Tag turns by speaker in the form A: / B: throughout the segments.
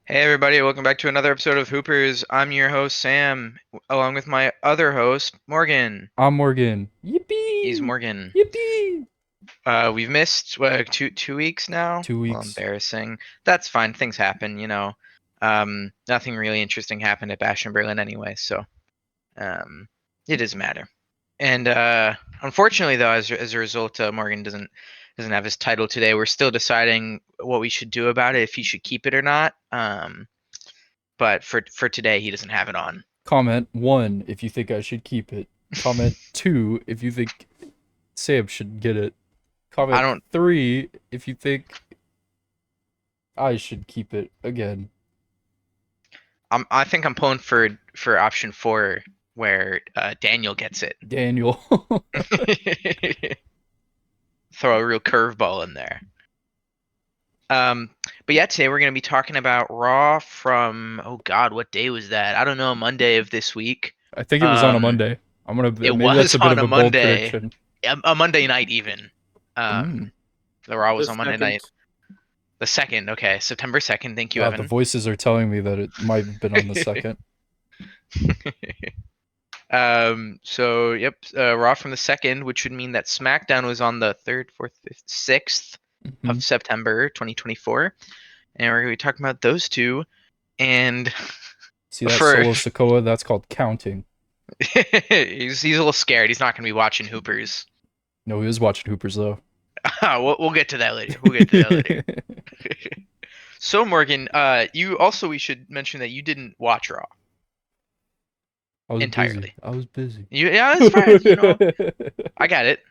A: Hey everybody, welcome back to another episode of Hoopers. I'm your host Sam, along with my other host Morgan.
B: I'm Morgan.
A: He's
B: Yippee!
A: Morgan.
B: Yippee!
A: We've missed what, two weeks now.
B: 2 weeks.
A: Well, embarrassing. That's fine. Things happen, you know. Nothing really interesting happened at Bash in Berlin anyway, so it doesn't matter. And unfortunately, though, as a result, Morgan doesn't have his title today. We're still deciding what we should do about it, if he should keep it or not. But for today, he doesn't have it on.
B: Comment 1 if you think I should keep it. Comment 2 if you think Sam should get it.
A: I
B: Comment
A: don't.
B: 3 if you think I should keep it again.
A: I think I'm pulling for option four, where Daniel gets it.
B: Daniel.
A: Throw a real curveball in there. But yeah, today we're gonna be talking about Raw from, oh God, what day was that? I don't know, Monday of this week.
B: I think it was on a
A: Um,
B: Monday.
A: it
B: Maybe that's
A: was
B: a bit
A: on
B: of
A: a
B: a bold
A: Monday,
B: prediction.
A: a Monday night even.
B: Mm.
A: The Raw
C: The
A: was on Monday
C: second.
A: night, the second. Okay, September 2nd. Thank you,
B: The
A: Evan.
B: voices are telling me that it might have been on the second.
A: So yep, Raw from the second, which would mean that SmackDown was on the third, fourth, fifth, sixth
B: Mhm.
A: of September 2024, and we're gonna be talking about those two. And
B: See that
A: for
B: solo Sokoa? That's called counting.
A: he's a little scared. He's not gonna be watching Hoopers.
B: No, he was watching Hoopers though.
A: We'll get to that later. We'll get to that later. So Morgan, we should mention that you didn't watch Raw
B: I was busy.
A: entirely.
B: I was busy.
A: Yeah, that's fine. You know, I got it.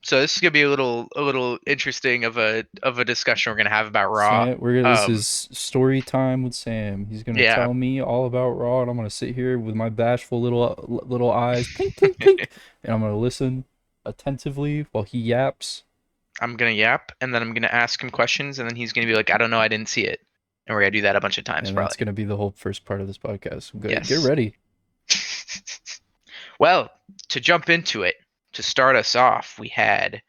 A: So this is gonna be a little interesting of a discussion we're gonna have about Raw.
B: This is story time with Sam. He's gonna
A: Yeah.
B: tell me all about Raw, and I'm gonna sit here with my bashful little eyes, tink tink tink, and I'm gonna listen attentively while he yaps.
A: I'm gonna yap, and then I'm gonna ask him questions, and then he's gonna be like, "I don't know, I didn't see it," and we're gonna do that a bunch of times,
B: And that's
A: probably.
B: gonna be the whole first part of this podcast. Get
A: Yes.
B: ready.
A: Well, to jump into it, to start us off, we had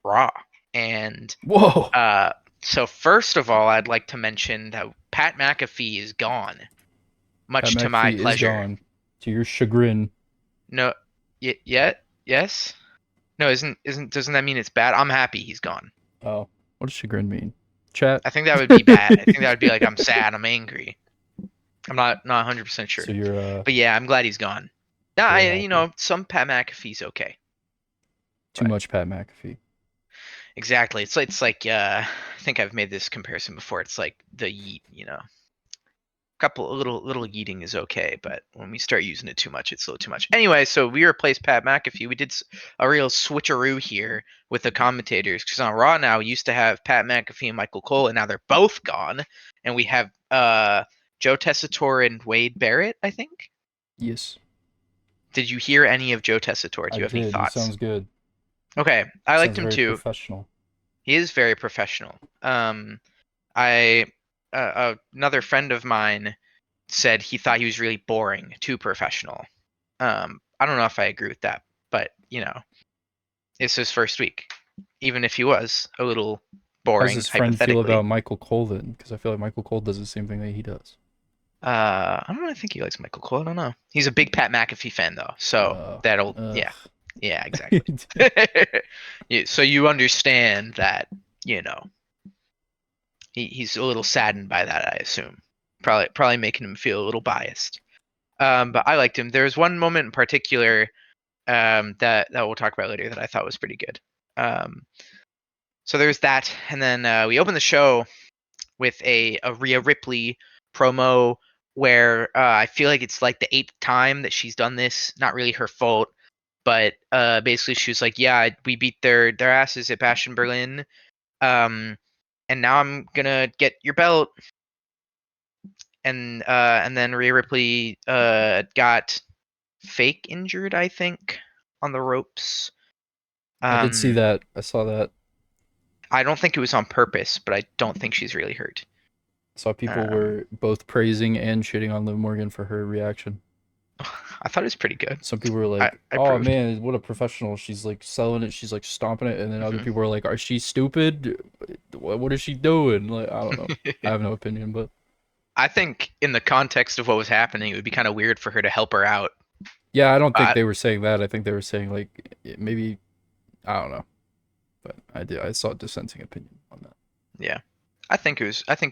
A: Raw, and
B: Whoa!
A: so first of all, I'd like to mention that Pat McAfee is gone,
B: Pat
A: much to my
B: McAfee is
A: pleasure.
B: gone. To your chagrin.
A: No, yet, yes. No, doesn't that mean it's bad? I'm happy he's gone.
B: Oh, what does chagrin mean? Chat.
A: I think that would be bad. I think that would be like I'm sad, I'm angry. I'm not 100% sure.
B: So you're
A: But yeah, I'm glad he's gone. Now,
B: very happy.
A: some Pat McAfee's okay.
B: Too
A: But
B: much Pat McAfee.
A: exactly. It's like I think I've made this comparison before. It's like the yeet, a little yeeting is okay, but when we start using it too much, it's a little too much. Anyway, so we replaced Pat McAfee. We did a real switcheroo here with the commentators, because on Raw now we used to have Pat McAfee and Michael Cole, and now they're both gone, and we have Joe Tessitore and Wade Barrett, I think.
B: Yes.
A: Did you hear any of Joe Tessitore? Do
B: I
A: you have any
B: did. He
A: thoughts?
B: sounds good.
A: Okay, I liked
B: Sounds
A: him
B: very
A: too.
B: professional.
A: He is very professional. I another friend of mine said he thought he was really boring, too professional. I don't know if I agree with that, but it's his first week. Even if he was a little
B: How does
A: boring,
B: his friend feel
A: hypothetically.
B: about Michael Cole then? Because I feel like Michael Cole does the same thing that he does.
A: I don't know. I think he likes Michael Cole. I don't know. He's a big Pat McAfee fan though, so that'll
B: Ugh.
A: yeah, exactly. So you understand that you know he's a little saddened by that, I assume. Probably making him feel a little biased. But I liked him. There was one moment in particular that we'll talk about later that I thought was pretty good. So there's that, and then we open the show with a Rhea Ripley promo where I feel like it's like the eighth time that she's done this. Not really her fault, but basically she was like, "Yeah, we beat their asses at Bash in Berlin, and now I'm gonna get your belt." And then Rhea Ripley got fake injured, I think, on the ropes.
B: I did see that. I saw that.
A: I don't think it was on purpose, but I don't think she's really hurt.
B: I saw people were both praising and shitting on Liv Morgan for her reaction.
A: I thought it was pretty good.
B: Some people were like,
A: I
B: "Oh
A: approved.
B: man, what a professional! She's like selling it. She's like stomping it." And then other
A: Mhm.
B: people were like, "Are she stupid? What is she doing?" Like, I don't know. I have no opinion, but
A: I think in the context of what was happening, it would be kind of weird for her to help her out.
B: Yeah, I don't think
A: But
B: they were saying that. I think they were saying like maybe I don't know, but I saw a dissenting opinion on that.
A: yeah, I think it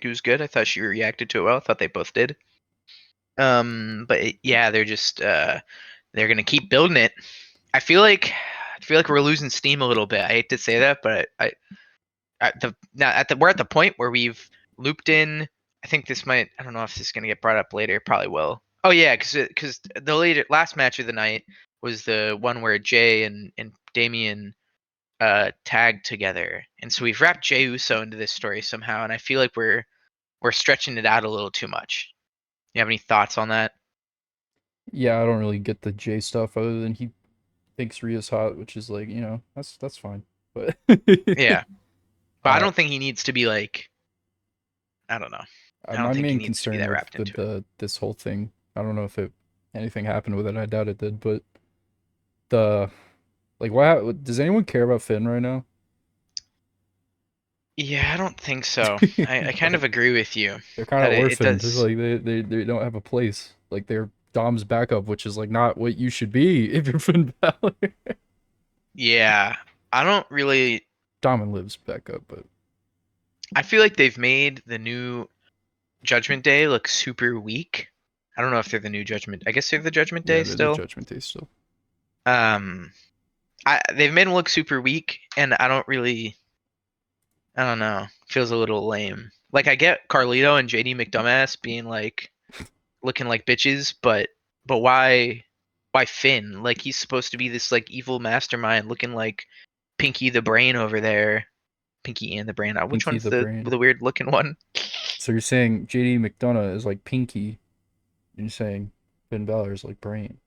A: was good. I thought she reacted to it well. I thought they both did. But yeah, they're gonna keep building it. I feel like we're losing steam a little bit. I hate to say that, but we're at the point where we've looped in. I think this might. I don't know if this is gonna get brought up later. It probably will. Oh yeah, because the last match of the night was the one where Jay and Damien tagged together, and so we've wrapped Jay Uso into this story somehow, and I feel like we're stretching it out a little too much. You have any thoughts on that?
B: Yeah, I don't really get the J stuff other than he thinks Rhea's hot, which is like, that's fine. But
A: Yeah, but I
B: uh,
A: don't think he needs to be like. I don't know. I don't
B: my
A: think he
B: main
A: needs to be
B: concern
A: that
B: with
A: wrapped into it.
B: this whole thing, I don't know if anything happened with it. I doubt it did, but the like, why does anyone care about Finn right now?
A: Yeah, I don't think so. I kind of
B: Like,
A: agree with you
B: they're kind
A: that
B: of
A: it
B: orphaned.
A: does.
B: Like they don't have a place. Like they're Dom's backup, which is like not what you should be if you're Finn Balor.
A: Yeah, I don't really.
B: Dom and Liv's backup, but
A: I feel like they've made the new Judgment Day look super weak. I don't know if they're the new Judgment. I guess they're the Judgment
B: yeah,
A: Day
B: they're the
A: still.
B: Judgment Day still.
A: Um, they've made them look super weak, and I don't really. I don't know. Feels a little lame. Like I get Carlito and JD McDumbass being like looking like bitches, but why Finn? Like he's supposed to be this like evil mastermind looking like Pinky the Brain over there. Pinky and the Brain. Which
B: Pinky
A: one's
B: the
A: the
B: Brain.
A: weird looking one?
B: So you're saying JD McDonough is like Pinky, and you're saying Finn Balor is like Brain.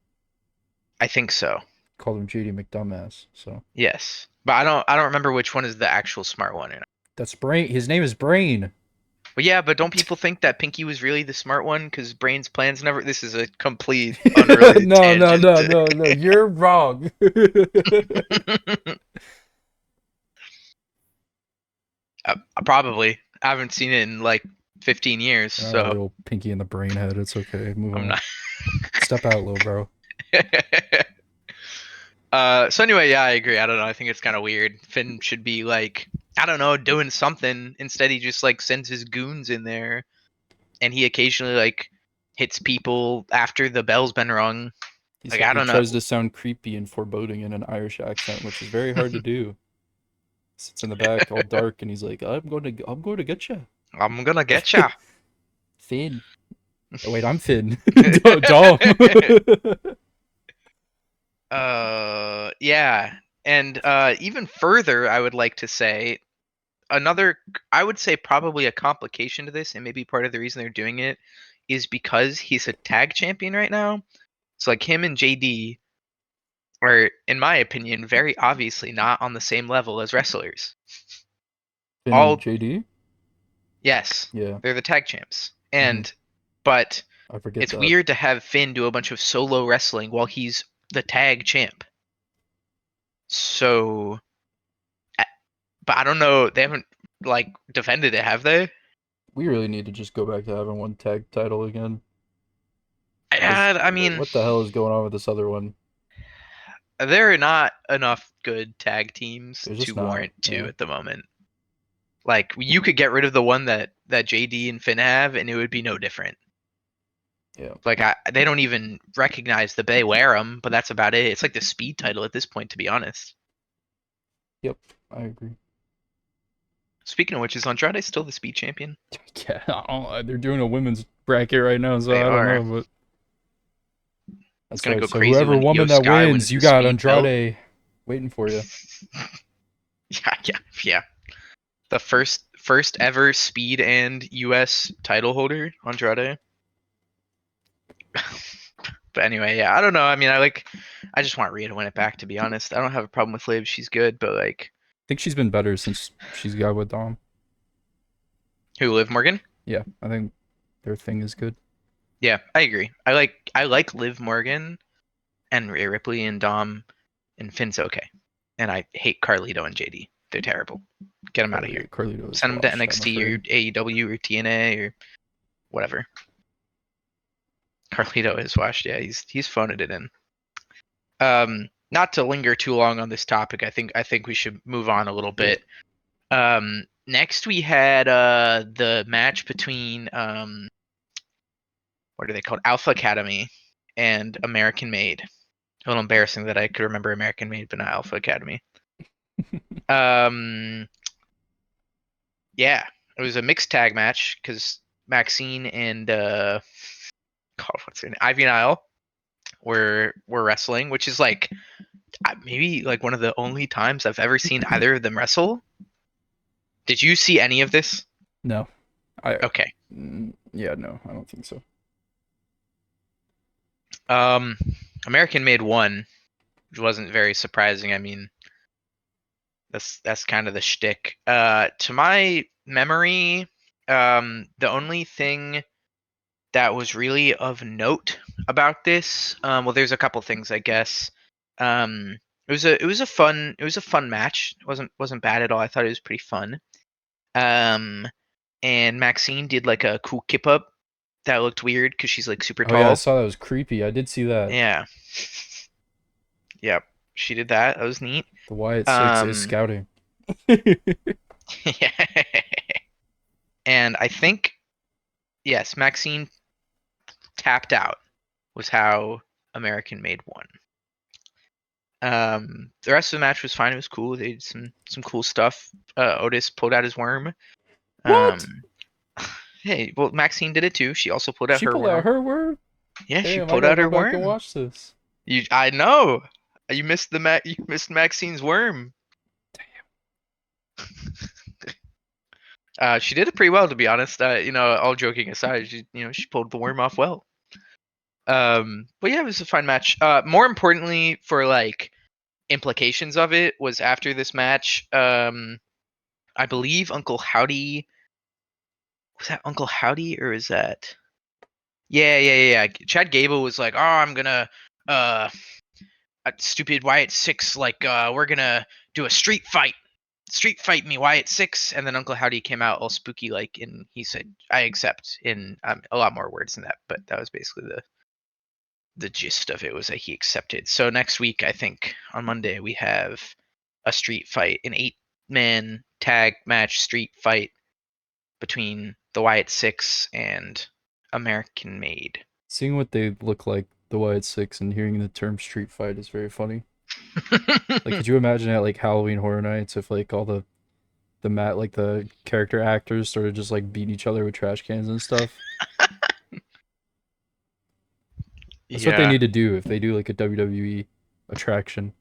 A: I think so.
B: Called him JD McDumbass. So
A: Yes. But I don't remember which one is the actual smart one.
B: that's Brain. His name is Brain.
A: But yeah, but don't people think that Pinky was really the smart one because Brain's plans never. This is a complete unrelated
B: No, no,
A: tangent.
B: no, no, no. You're wrong.
A: Probably. I haven't seen it in like 15 years, so
B: Little Pinky in the Brain head. It's okay. Move
A: I'm
B: on.
A: not.
B: Step out, little bro.
A: So anyway, yeah, I agree. I don't know. I think it's kind of weird. Finn should be like, I don't know, doing something. Instead, he just like sends his goons in there, and he occasionally like hits people after the bell's been rung. Like I
B: He
A: don't know.
B: tries to sound creepy and foreboding in an Irish accent, which is very hard to do. Sits in the back, all dark, and he's like, I'm going to get you,
A: I'm gonna get ya.
B: Finn." Oh, wait, I'm Finn. Dom.
A: Yeah, and even further, I would like to say another. I would say probably a complication to this, and maybe part of the reason they're doing it is because he's a tag champion right now. So like him and JD are, in my opinion, very obviously not on the same level as wrestlers.
B: Finn and
A: All
B: JD.
A: yes,
B: Yeah.
A: they're the tag champs,
B: Hmm.
A: but
B: I forget
A: it's
B: that.
A: weird to have Finn do a bunch of solo wrestling while he's the tag champ. So, but I don't know. They haven't like defended it, have they?
B: We really need to just go back to having one tag title again. Because
A: I mean,
B: what the hell is going on with this other one?
A: there are not enough good tag teams
B: There's
A: to
B: just not.
A: warrant two
B: Yeah.
A: at the moment. Like you could get rid of the one that JD and Finn have, and it would be no different.
B: Yeah.
A: Like they don't even recognize that they wear them, but that's about it. It's like the speed title at this point, to be honest.
B: Yep. I agree.
A: Speaking of which, is Andrade still the speed champion?
B: Yeah. They're doing a women's bracket right now, so
A: They
B: I don't
A: are.
B: know, but
A: It's
B: that's
A: gonna
B: right.
A: go
B: So
A: crazy
B: whoever
A: when Io
B: woman that
A: Sky
B: wins,
A: wins
B: you
A: the
B: got
A: speed belt.
B: Andrade waiting for you.
A: Yeah. The first ever speed and US title holder, Andrade. But anyway, yeah, I don't know. I mean, I just want Rhea to win it back. To be honest, I don't have a problem with Liv. She's good, but like,
B: I think she's been better since she's got with Dom.
A: who Liv Morgan?
B: Yeah, I think their thing is good.
A: Yeah, I agree. I like Liv Morgan and Rhea Ripley and Dom and Finn's okay, and I hate Carlito and JD. They're terrible. Get them out of here.
B: Carlito is
A: Send them to
B: washed, I'm
A: NXT or
B: afraid.
A: AEW or TNA or whatever. Carlito is washed. Yeah, he's phoning it in. Not to linger too long on this topic, I think we should move on a little
B: Yeah.
A: bit. Next we had the match between what are they called? Alpha Academy and American Made. A little embarrassing that I could remember American Made but not Alpha Academy. Um, yeah, it was a mixed tag match because Maxine and God, what's her name? Ivy Nile were wrestling, which is like maybe like one of the only times I've ever seen either of them wrestle. Did you see any of this?
B: No. I
A: Okay.
B: yeah, no, I don't think so.
A: Um, American Made won, which wasn't very surprising. I mean, that's kind of the shtick. To my memory, the only thing that was really of note about this, well, there's a couple things, I guess. Um, it was a fun match. It wasn't bad at all. I thought it was pretty fun. Um, and Maxine did like a cool kip up that looked weird because she's like super
B: Oh yeah, I
A: tall.
B: saw that was creepy. I did see that.
A: Yeah, yep, she did that. That was neat.
B: The Wyatt Six is
A: Um,
B: scouting.
A: yeah. And I think yes, Maxine tapped out was how American Made won. The rest of the match was fine. It was cool. They did some cool stuff. Otis pulled out his worm.
B: What?
A: Um, hey, well, Maxine did it too. She also pulled out
B: She
A: her
B: pulled out
A: worm.
B: her word?
A: Yeah, she
B: Damn, I
A: pulled
B: gotta
A: out
B: go
A: her
B: back and
A: worm.
B: watch this.
A: I know. You missed Maxine's worm. She did it pretty well, to be honest. All joking aside, she pulled the worm off well. But yeah, it was a fine match. More importantly, for like implications of it, was after this match. I believe Uncle Howdy was that Uncle Howdy or is that? Yeah. Chad Gable was like, "Oh, I'm gonna uh, stupid Wyatt Six. Like, we're gonna do a street fight me Wyatt Six." And then Uncle Howdy came out all spooky like, and he said, "I accept." In a lot more words than that, but that was basically the gist of it, was that he accepted. So next week, I think on Monday, we have a street fight, an 8-man tag match street fight between the Wyatt Six and American Made.
B: Seeing what they look like, the Wyatt Six, and hearing the term street fight is very funny. Like, could you imagine at like Halloween Horror Nights if like all the character actors started just like beating each other with trash cans and stuff? That's what they
A: Yeah,
B: need to do if they do like a WWE attraction.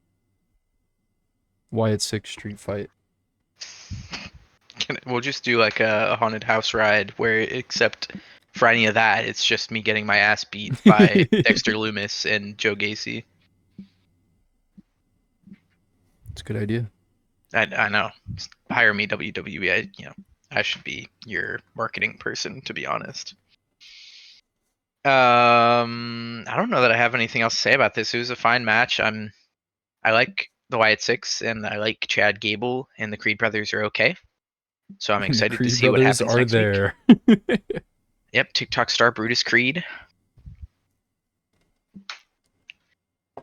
B: Wyatt Six street fight.
A: we'll just do like a haunted house ride where, except for any of that, it's just me getting my ass beat by Dexter Loomis and Joe Gacy.
B: It's a good idea.
A: I know. Just hire me, WWE. I should be your marketing person, to be honest. I don't know that I have anything else to say about this. It was a fine match. I like the Wyatt Six, and I like Chad Gable, and the Creed brothers are okay. So I'm
B: The
A: excited to
B: Creed
A: see what
B: brothers
A: happens
B: are
A: next week.
B: there.
A: Yep, TikTok star Brutus Creed.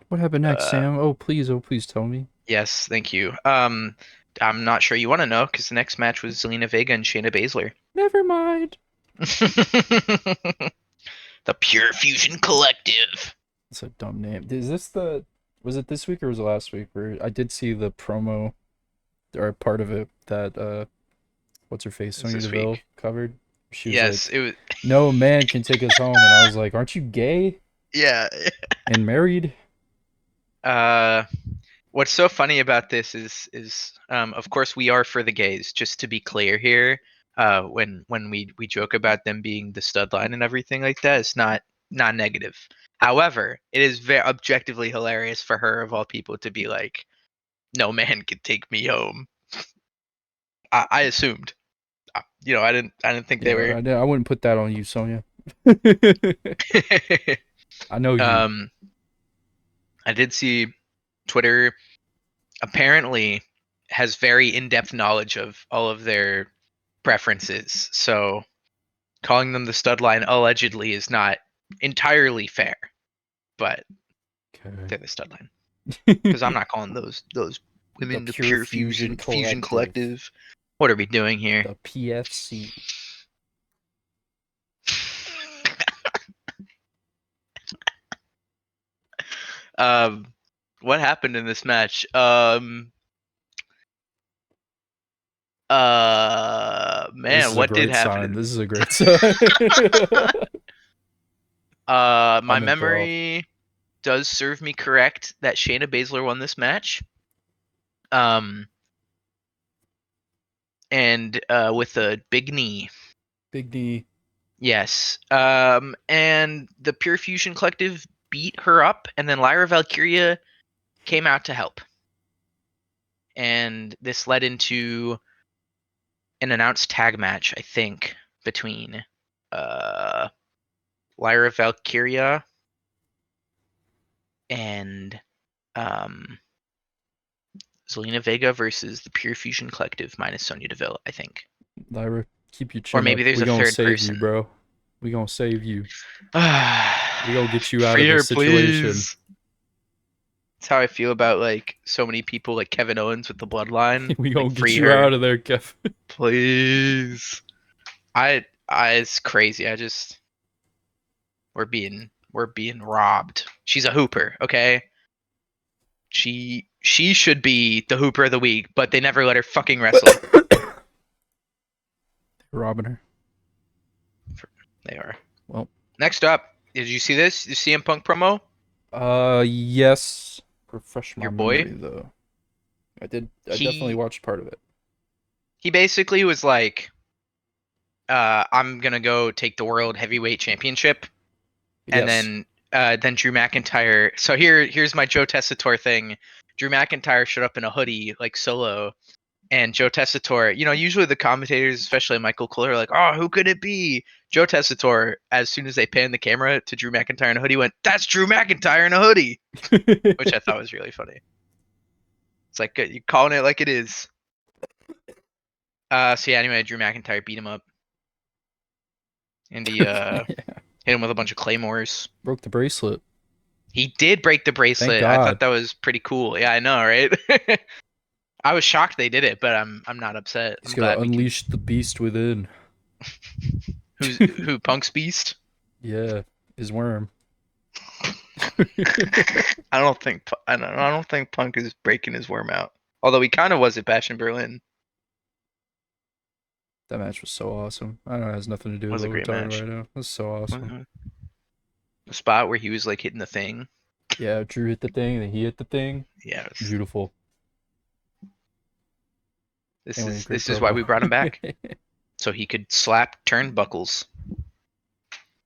B: What happened next,
A: Uh,
B: Sam? Oh please tell me.
A: yes, thank you. I'm not sure you want to know because the next match was Zelina Vega and Shayna Baszler.
B: Never mind.
A: The Pure Fusion Collective.
B: That's a dumb name. Is this the? Was it this week or was it last week? Where I did see the promo or part of it that what's her face,
A: It was
B: Sonya
A: this
B: Deville
A: week.
B: covered. She was
A: Yes,
B: like,
A: it was.
B: "No man can take us home," and I was like, "Aren't you gay
A: Yeah.
B: and married?"
A: Uh, what's so funny about this is of course we are for the gays. Just to be clear here, when we joke about them being the stud line and everything like that, it's not negative. However, it is very objectively hilarious for her of all people to be like, "No man can take me home." I assumed, I didn't think they
B: Yeah,
A: were.
B: I wouldn't put that on you, Sonya. I know you.
A: um, I did see Twitter apparently has very in-depth knowledge of all of their preferences. So calling them the stud line allegedly is not entirely fair, but they're the stud line. Because I'm not calling those women the
B: Pure
A: Pure
B: Fusion
A: Fusion
B: Collective.
A: Collective. What are we doing here?
B: The PFC.
A: What happened in this match?
B: This
A: Man,
B: is a
A: what did
B: great sign.
A: happen?
B: This is a great sign.
A: My
B: I'm enthralled.
A: memory does serve me correct that Shayna Baszler won this match. And with a big knee.
B: Big D.
A: Yes. And the Pure Fusion Collective beat her up, and then Lyra Valkyria came out to help. And this led into an announced tag match, I think, between Lyra Valkyria and Zelina Vega versus the Pure Fusion Collective minus Sonya Deville, I think.
B: Lyra, keep your
A: Or
B: chin
A: maybe
B: up.
A: there's
B: We
A: a
B: gonna
A: third
B: save
A: person.
B: you, bro. We gonna save you. We gonna get you out
A: Free
B: of
A: her,
B: this situation.
A: please. That's how I feel about like so many people like Kevin Owens with the bloodline.
B: We gonna
A: Like,
B: get
A: free
B: you
A: her,
B: out of there, Kev.
A: please. It's crazy. We're being robbed. She's a hooper, okay? She should be the hooper of the week, but they never let her fucking wrestle.
B: Robbing her.
A: They are.
B: Well.
A: Next up, did you see this? The CM Punk promo?
B: Yes. Refresh my
A: Your boy?
B: memory though. I did. I
A: He-
B: definitely watched part of it.
A: He basically was like, I'm gonna go take the World Heavyweight Championship, and
B: Yes.
A: then Drew McIntyre. So here's my Joe Tessitore thing. Drew McIntyre showed up in a hoodie like solo, and Joe Tessitore. You know, usually the commentators, especially Michael Cole, are like, "Oh, who could it be?" Joe Tessitore, as soon as they panned the camera to Drew McIntyre in a hoodie, went, "That's Drew McIntyre in a hoodie," which I thought was really funny. It's like you calling it like it is. So yeah, anyway, Drew McIntyre beat him up, and he
B: Yeah.
A: hit him with a bunch of claymores.
B: Broke the bracelet.
A: He did break the bracelet. I
B: God.
A: thought that was pretty cool. Yeah, I know, right? I was shocked they did it, but I'm not upset.
B: He's
A: I'm
B: gonna
A: glad we
B: unleash the beast within.
A: who Punk's Beast?
B: Yeah, his worm.
A: I don't think Punk is breaking his worm out. Although he kind of was at Bash in Berlin.
B: That match was so awesome. I don't know, it has nothing to do
A: It
B: with
A: was a
B: what we're
A: great
B: talking
A: match.
B: about right now. That's so awesome.
A: Mhm. The spot where he was like hitting the thing.
B: Yeah, Drew hit the thing, then he hit the thing.
A: Yeah, it was-
B: Beautiful.
A: this
B: Anyway,
A: is
B: great
A: this is why
B: promo.
A: we brought him back, so he could slap turnbuckles.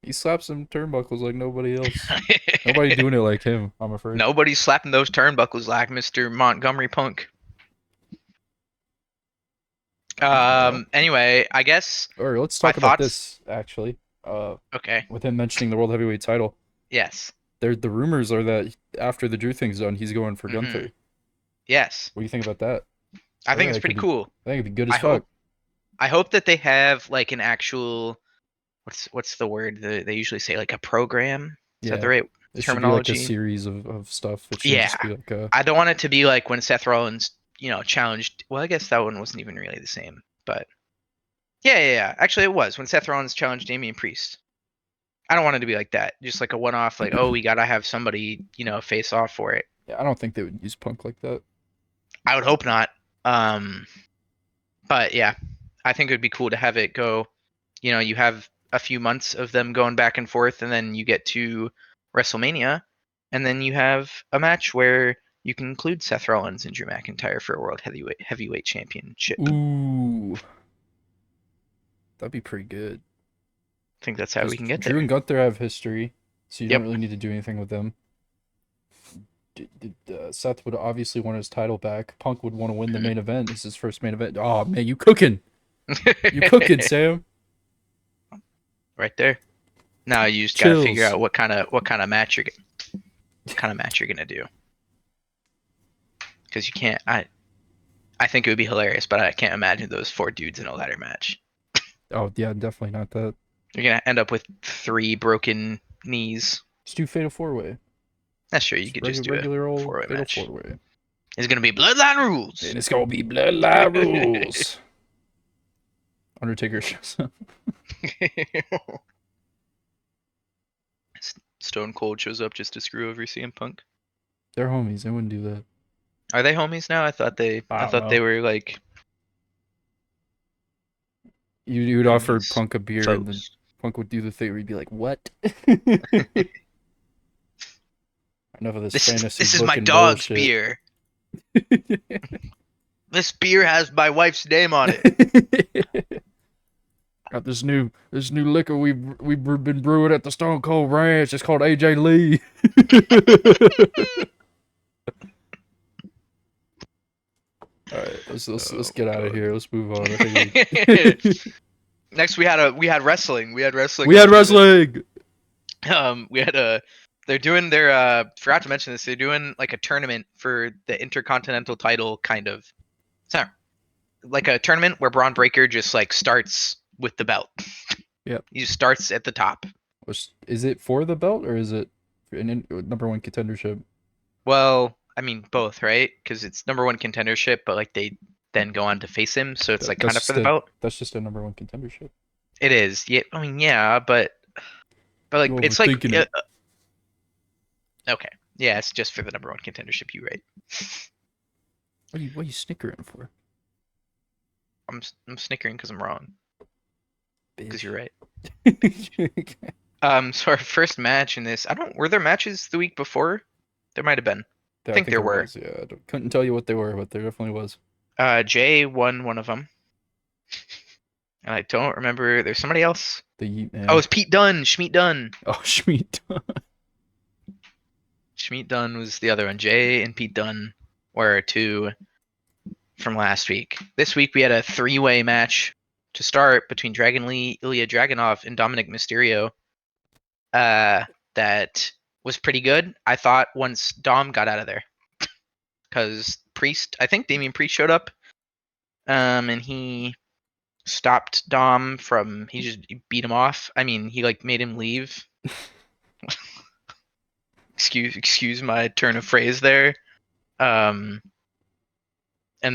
B: He slaps some turnbuckles like nobody else. Nobody doing it like him, I'm afraid.
A: Nobody's slapping those turnbuckles like Mr. Montgomery Punk. Anyway, I guess.
B: Alright, let's
A: My
B: talk about
A: thoughts.
B: this, actually.
A: Okay.
B: With him mentioning the World Heavyweight title.
A: Yes.
B: The rumors are that after the Drew thing's done, he's going for
A: Mhm.
B: Gunther.
A: Yes.
B: What do you think about that?
A: I think it's pretty cool.
B: I think it'd be good as
A: I
B: fuck.
A: hope that they have like an actual what's the word they usually say, like a program. Is that the right
B: It should be like a
A: terminology?
B: series of stuff. It shouldn't just be like a...
A: I don't want it to be like when Seth Rollins, challenged. Well, I guess that one wasn't even really the same, but yeah. Actually, it was when Seth Rollins challenged Damian Priest. I don't want it to be like that. Just like a one-off, like, oh, we gotta have somebody, face off for it.
B: Yeah, I don't think they would use Punk like that.
A: I would hope not. But yeah, I think it would be cool to have it go. You have a few months of them going back and forth, and then you get to WrestleMania, and then you have a match where you can include Seth Rollins and Drew McIntyre for a World Heavyweight Championship.
B: Ooh. That'd be pretty good.
A: I think that's how we can get there.
B: Drew and Gunther have history, so you
A: Yep.
B: don't really need to do anything with them. Seth would obviously want his title back. Punk would want to win the main event. This is his first main event. Oh man, you cooking? You cooking, Sam?
A: Right there. Now you just gotta figure out what kind of match you're gonna do. Because you can't. I think it would be hilarious, but I can't imagine those four dudes in a ladder match.
B: Oh yeah, definitely not that.
A: You're gonna end up with 3 broken knees.
B: Just do Fatal 4-Way.
A: That's sure you
B: Just
A: could just do a
B: regular old
A: 4-way
B: Fatal
A: match.
B: 4-Way.
A: It's gonna be bloodline rules.
B: And it's gonna be Bloodline Rules. Undertaker shows up.
A: Stone Cold shows up just to screw over CM Punk.
B: They're homies. They wouldn't do that.
A: Are they homies now? I thought
B: I
A: I
B: don't
A: thought they
B: know.
A: were like
B: You'd offer
A: enemies,
B: Punk a beer, and then
A: foes.
B: Punk would do the thing where he'd be like, "What?" Enough of this fantasy
A: This is my
B: booking
A: dog's
B: bullshit.
A: beer. This beer has my wife's name on it.
B: Got this new liquor we've been brewing at the Stone Cold Ranch. It's called AJ Lee. All right, let's get out of here. Let's move on. I think
A: Next we had wrestling. We had wrestling.
B: we had
A: after this.
B: wrestling.
A: We had a they're doing their forgot to mention this. They're doing like a tournament for the Intercontinental title kind of. It's not like a tournament where Braun Breaker just like starts with the belt.
B: Yep.
A: He just starts at the top.
B: Is it for the belt or is it number one contendership?
A: Well, I mean both, right? Because it's number 1 contendership, but like they then go on to face him, so it's like
B: That's
A: kind of for
B: just
A: the belt.
B: that's just a number one contendership.
A: It is. Yeah, I mean yeah, but like
B: You're
A: it's like
B: overthinking it.
A: okay. Yeah, it's just for the number 1 contendership. You right?
B: What are you snickering for?
A: I'm snickering because I'm wrong. Because you're right.
B: Bitch.
A: So our first match in this, I don't. Were there matches the week before? There might have been. I think there were.
B: Was. Yeah, couldn't tell you what they were, but there definitely was.
A: Jay won one of them, and I don't remember. There's somebody else.
B: The Yeet Man.
A: Oh, it's Pete Dunne. Schmeat Dunne.
B: Oh, Schmeat.
A: Schmeat Dunne was the other one. Jay and Pete Dunne were 2 from last week. This week we had a 3-way match to start between Dragon Lee, Ilya Dragunov, and Dominic Mysterio. That was pretty good. I thought once Dom got out of there, because Priest, I think Damian Priest showed up, and he stopped Dom from. He just beat him off. I mean, he like made him leave. excuse my turn of phrase there. And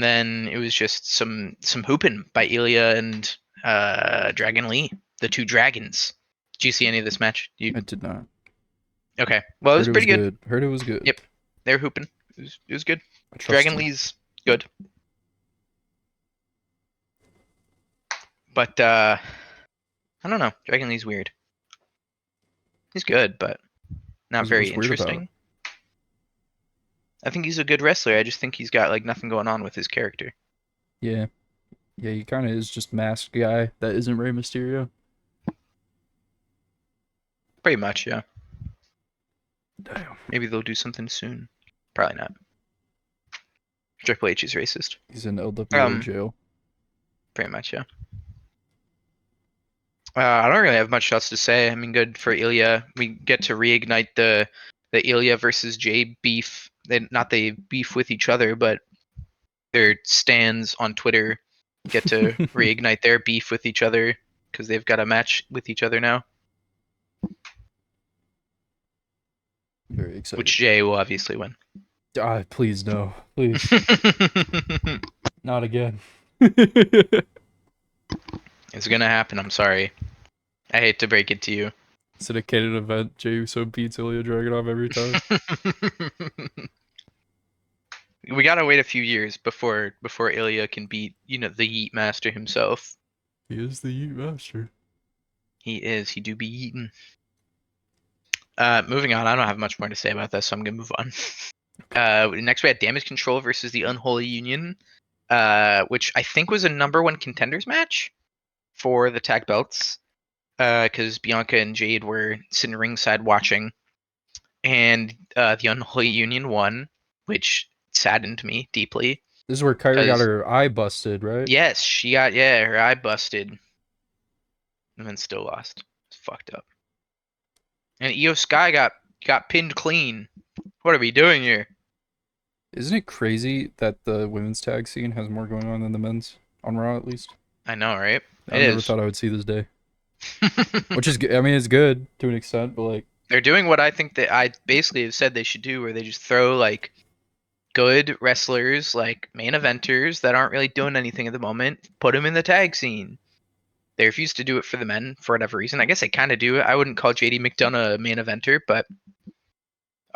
A: then it was just some hooping by Ilya and Dragon Lee, the 2 dragons. Did you see any of this match?
B: I did not.
A: Okay, well it was pretty good.
B: Heard it was good.
A: Yep, they were hooping. It was good.
B: Dragon
A: Lee's good, but I don't know. Dragon Lee's weird. He's good, but not very interesting. I think he's a good wrestler. I just think he's got like nothing going on with his character.
B: Yeah, he kind of is just masked guy that isn't Rey Mysterio.
A: Pretty much, yeah.
B: Damn.
A: Maybe they'll do something soon. Probably not. Triple H is racist.
B: He's in LWO jail.
A: Pretty much, yeah. I don't really have much else to say. I mean, good for Ilya. We get to reignite the Ilya versus Jay beef. Not they beef with each other, but their stands on Twitter get to reignite their beef with each other because they've got a match with each other now.
B: Very excited.
A: Which Jay will obviously win.
B: Please no. Please. Not again.
A: It's gonna happen. I'm sorry. I hate to break it to you.
B: Is it a canon event? Jey Uso beats Ilya Dragunov every time?
A: We gotta wait a few years before Ilya can beat, the Yeet Master himself.
B: He is the Yeet Master.
A: He is. He do be eaten. Moving on. I don't have much more to say about this, so I'm gonna move on. Next we had Damage Control versus the Unholy Union, which I think was a number 1 contenders match for the tag belts, because Bianca and Jade were sitting ringside watching, and the Unholy Union won, which saddened me deeply.
B: This is where Kyrie got her eye busted, right?
A: Yes, she got her eye busted, and then still lost. It's fucked up. And Io Sky got pinned clean. What are we doing here?
B: Isn't it crazy that the women's tag scene has more going on than the men's on Raw, at least?
A: I know, right?
B: I never thought I would see this day. which is good. I mean, it's good to an extent, but like,
A: They're doing what I think that I basically have said they should do, where they just throw like good wrestlers, like main eventers that aren't really doing anything at the moment, put them in the tag scene. They refuse to do it for the men for whatever reason. I guess they kind of do it. I wouldn't call JD McDonough a main eventer, but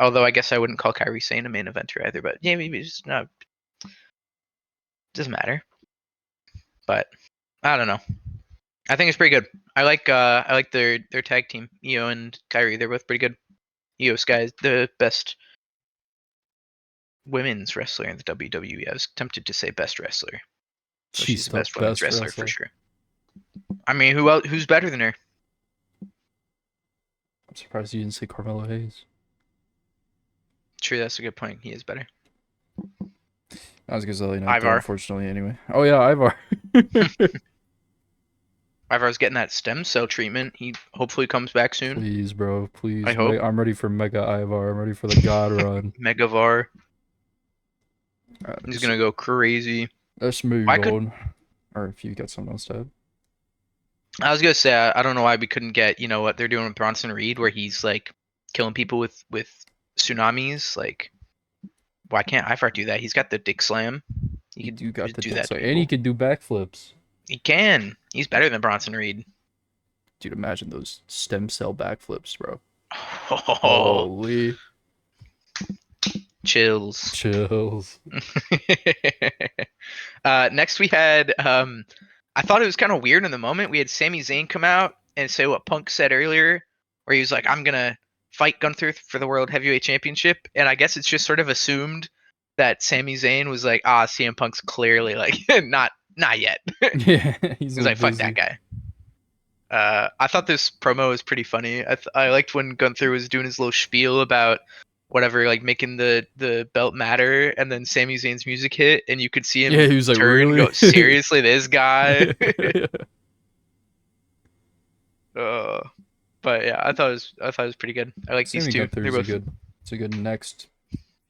A: although I guess I wouldn't call Kyrie Sane a main eventer either. But yeah, maybe it's not. Doesn't matter. But I don't know. I think it's pretty good. I like their tag team, Io and Kyrie. They're both pretty good. Io Sky's the best women's wrestler in the WWE. I was tempted to say best wrestler. So she's
B: she's
A: the
B: the
A: best women's
B: best
A: wrestler for
B: wrestler.
A: sure. I mean, who else, who's better than her?
B: I'm surprised you didn't say Carmelo Hayes.
A: True, that's a good point. He is better.
B: I was gonna say not though,
A: Ivar.
B: unfortunately. Anyway. Oh yeah, Ivar.
A: Ivar's getting that stem cell treatment. He hopefully comes back soon.
B: Please, bro.
A: I
B: Please.
A: hope.
B: I'm ready for Mega Ivar. I'm ready for the God Run.
A: Megavar. He's
B: Let's,
A: gonna go crazy.
B: let's move
A: Why could
B: on. Or if you got something else to add.
A: I was gonna say I don't know why we couldn't get what they're doing with Bronson Reed, where he's like killing people with tsunamis. Like, why can't Ivar do that? He's got the dick slam. He
B: You
A: could
B: do got
A: just
B: the
A: do
B: dick
A: that to
B: so, and he
A: people.
B: can do backflips.
A: He can. He's better than Bronson Reed.
B: Dude, imagine those stem cell backflips, bro.
A: Oh,
B: Holy
A: chills.
B: chills.
A: Next we had I thought it was kind of weird in the moment. We had Sami Zayn come out and say what Punk said earlier, where he was like, "I'm gonna fight Gunther for the World Heavyweight Championship," and I guess it's just sort of assumed that Sami Zayn was like, CM Punk's clearly like not yet.
B: Yeah, he's a
A: He's
B: little
A: like, "Fuck that
B: busy.
A: guy." I thought this promo was pretty funny. I liked when Gunther was doing his little spiel about whatever, like making the belt matter, and then Sami Zayn's music hit, and you could see
B: Yeah,
A: him
B: he was like,
A: turn and
B: really?
A: go, "Seriously, this guy?"
B: Yeah.
A: uh, but yeah, I thought it was pretty good. I like these
B: Sammy
A: two.
B: Gunther
A: They're
B: is a
A: both.
B: good, it's a good next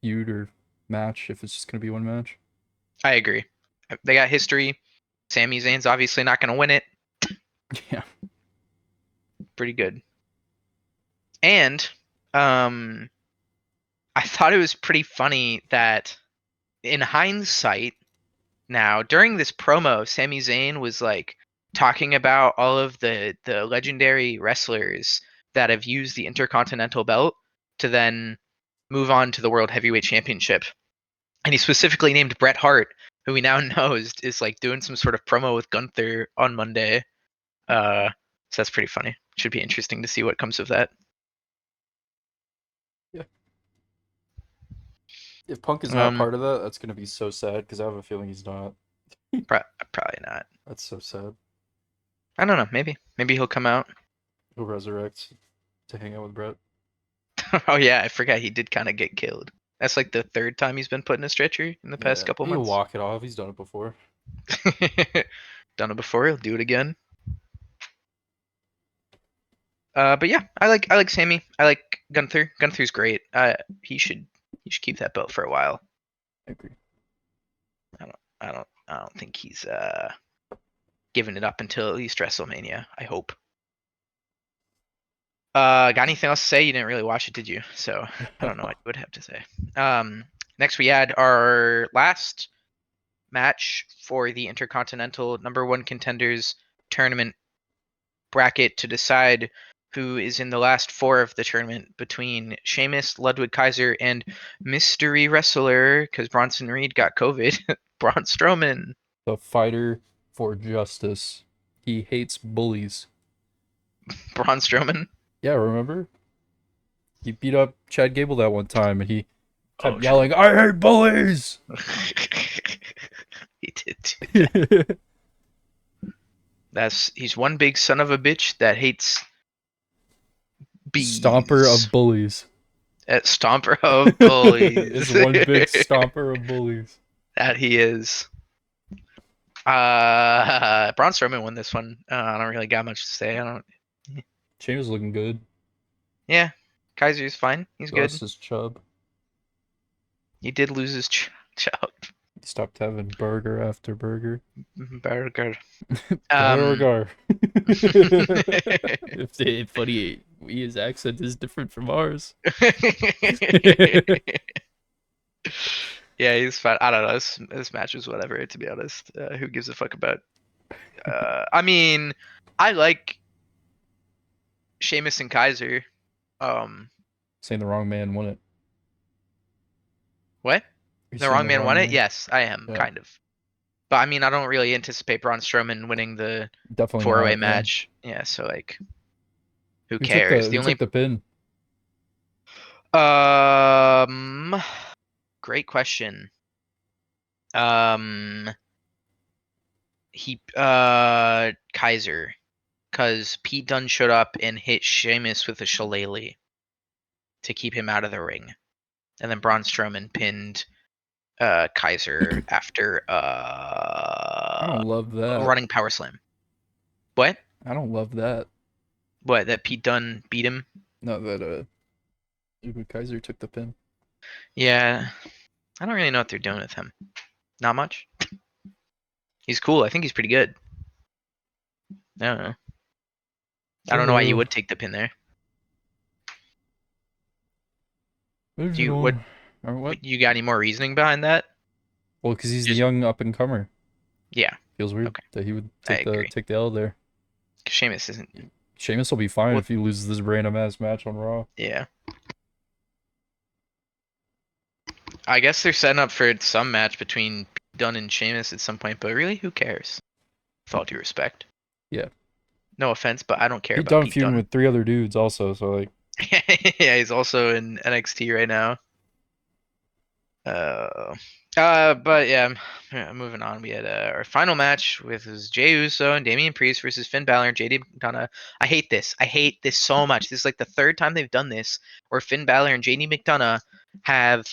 B: feud or match if it's just gonna be one match.
A: I agree. They got history. Sami Zayn's obviously not going to win it.
B: Yeah.
A: Pretty good. And um, I thought it was pretty funny that in hindsight, now, during this promo, Sami Zayn was like talking about all of the legendary wrestlers that have used the Intercontinental belt to then move on to the World Heavyweight Championship. And he specifically named Bret Hart, who we now know is like doing some sort of promo with Gunther on Monday. So that's pretty funny. Should be interesting to see what comes of that.
B: Yeah. If Punk is not
A: Um,
B: part of that, that's gonna be so sad because I have a feeling he's not.
A: Probably not.
B: That's so sad.
A: I don't know. Maybe he'll come out.
B: He'll resurrect to hang out with Brett.
A: Oh yeah, I forgot he did kind of get killed. That's like the third time he's been put in a stretcher in the past
B: Yeah,
A: couple
B: he'll
A: months.
B: walk it off. He's done it before.
A: Done it before, he'll do it again. But yeah, I like Sammy. I like Gunther. Gunther's great. He should keep that belt for a while.
B: I agree.
A: I don't think he's giving it up until at least WrestleMania. I hope. Got anything else to say? You didn't really watch it, did you? So I don't know what you would have to say. Next we had our last match for the Intercontinental number one contenders tournament bracket to decide who is in the last four of the tournament between Sheamus, Ludwig Kaiser, and mystery wrestler, because Bronson Reed got COVID, Braun Strowman.
B: The fighter for justice. He hates bullies.
A: Braun Strowman?
B: Yeah, remember? He beat up Chad Gable that one time and he kept
A: Oh, true.
B: yelling, I hate bullies!
A: He did too. He's one big son of a bitch that hates
B: Stomper
A: bees.
B: of bullies.
A: At Stomper of
B: It's
A: Bullies.
B: one big stomper of bullies.
A: That he is. Braun Strowman won this one. I don't really got much to say. I don't.
B: Sheamus looking good.
A: Yeah, Kaiser's fine. He's good.
B: Lost his chub.
A: He did lose his chop.
B: He stopped having burger after burger.
A: Burger. Um.
B: Burger. If funny, his accent is different from ours.
A: Yeah, he's fine. I don't know. This match was whatever. To be honest, who gives a fuck about? I mean, I like Sheamus and Kaiser. Um,
B: Saying the wrong man won it.
A: what?
B: You're
A: The
B: saying
A: wrong
B: the
A: man
B: wrong
A: won it?
B: man.
A: Yes, I am
B: Yeah,
A: kind of. But I mean, I don't really anticipate Braun Strowman winning the
B: definitely
A: four-way
B: not. Yeah.
A: match. Yeah, so like, who cares?
B: Who
A: The
B: took
A: only
B: the pin?
A: um, great question. Um, he Kaiser, because Pete Dunne showed up and hit Sheamus with a shillelagh to keep him out of the ring, and then Braun Strowman pinned Kaiser after
B: I don't love
A: a
B: that.
A: running power slam. What?
B: I don't love that.
A: What? That Pete Dunne beat him?
B: Not that Uber Kaiser took the pin.
A: Yeah, I don't really know what they're doing with him. Not much. He's cool. I think he's pretty good. I don't know. I don't know why you
B: Hello.
A: would take the pin there. Do you what?
B: Or what?
A: You got any more reasoning behind that?
B: Well, because he's the
A: Just
B: young up and comer.
A: yeah.
B: Feels weird
A: Okay,
B: that he would
A: I
B: take
A: agree.
B: the L there.
A: Sheamus isn't.
B: Sheamus will be fine
A: Well,
B: if he loses this random ass match on Raw.
A: yeah. I guess they're setting up for some match between Dunn and Sheamus at some point, but really, who cares? With all due respect.
B: Yeah.
A: No offense, but I don't care
B: Pete
A: about
B: Dunne
A: Pete
B: feuding
A: Dunne.
B: with 3 other dudes also, so like
A: Yeah, he's also in NXT right now. But yeah, moving on. We had our final match with Jey Uso and Damian Priest versus Finn Balor and JD McDonough. I hate this. I hate this so much. This is like the third time they've done this, where Finn Balor and JD McDonough have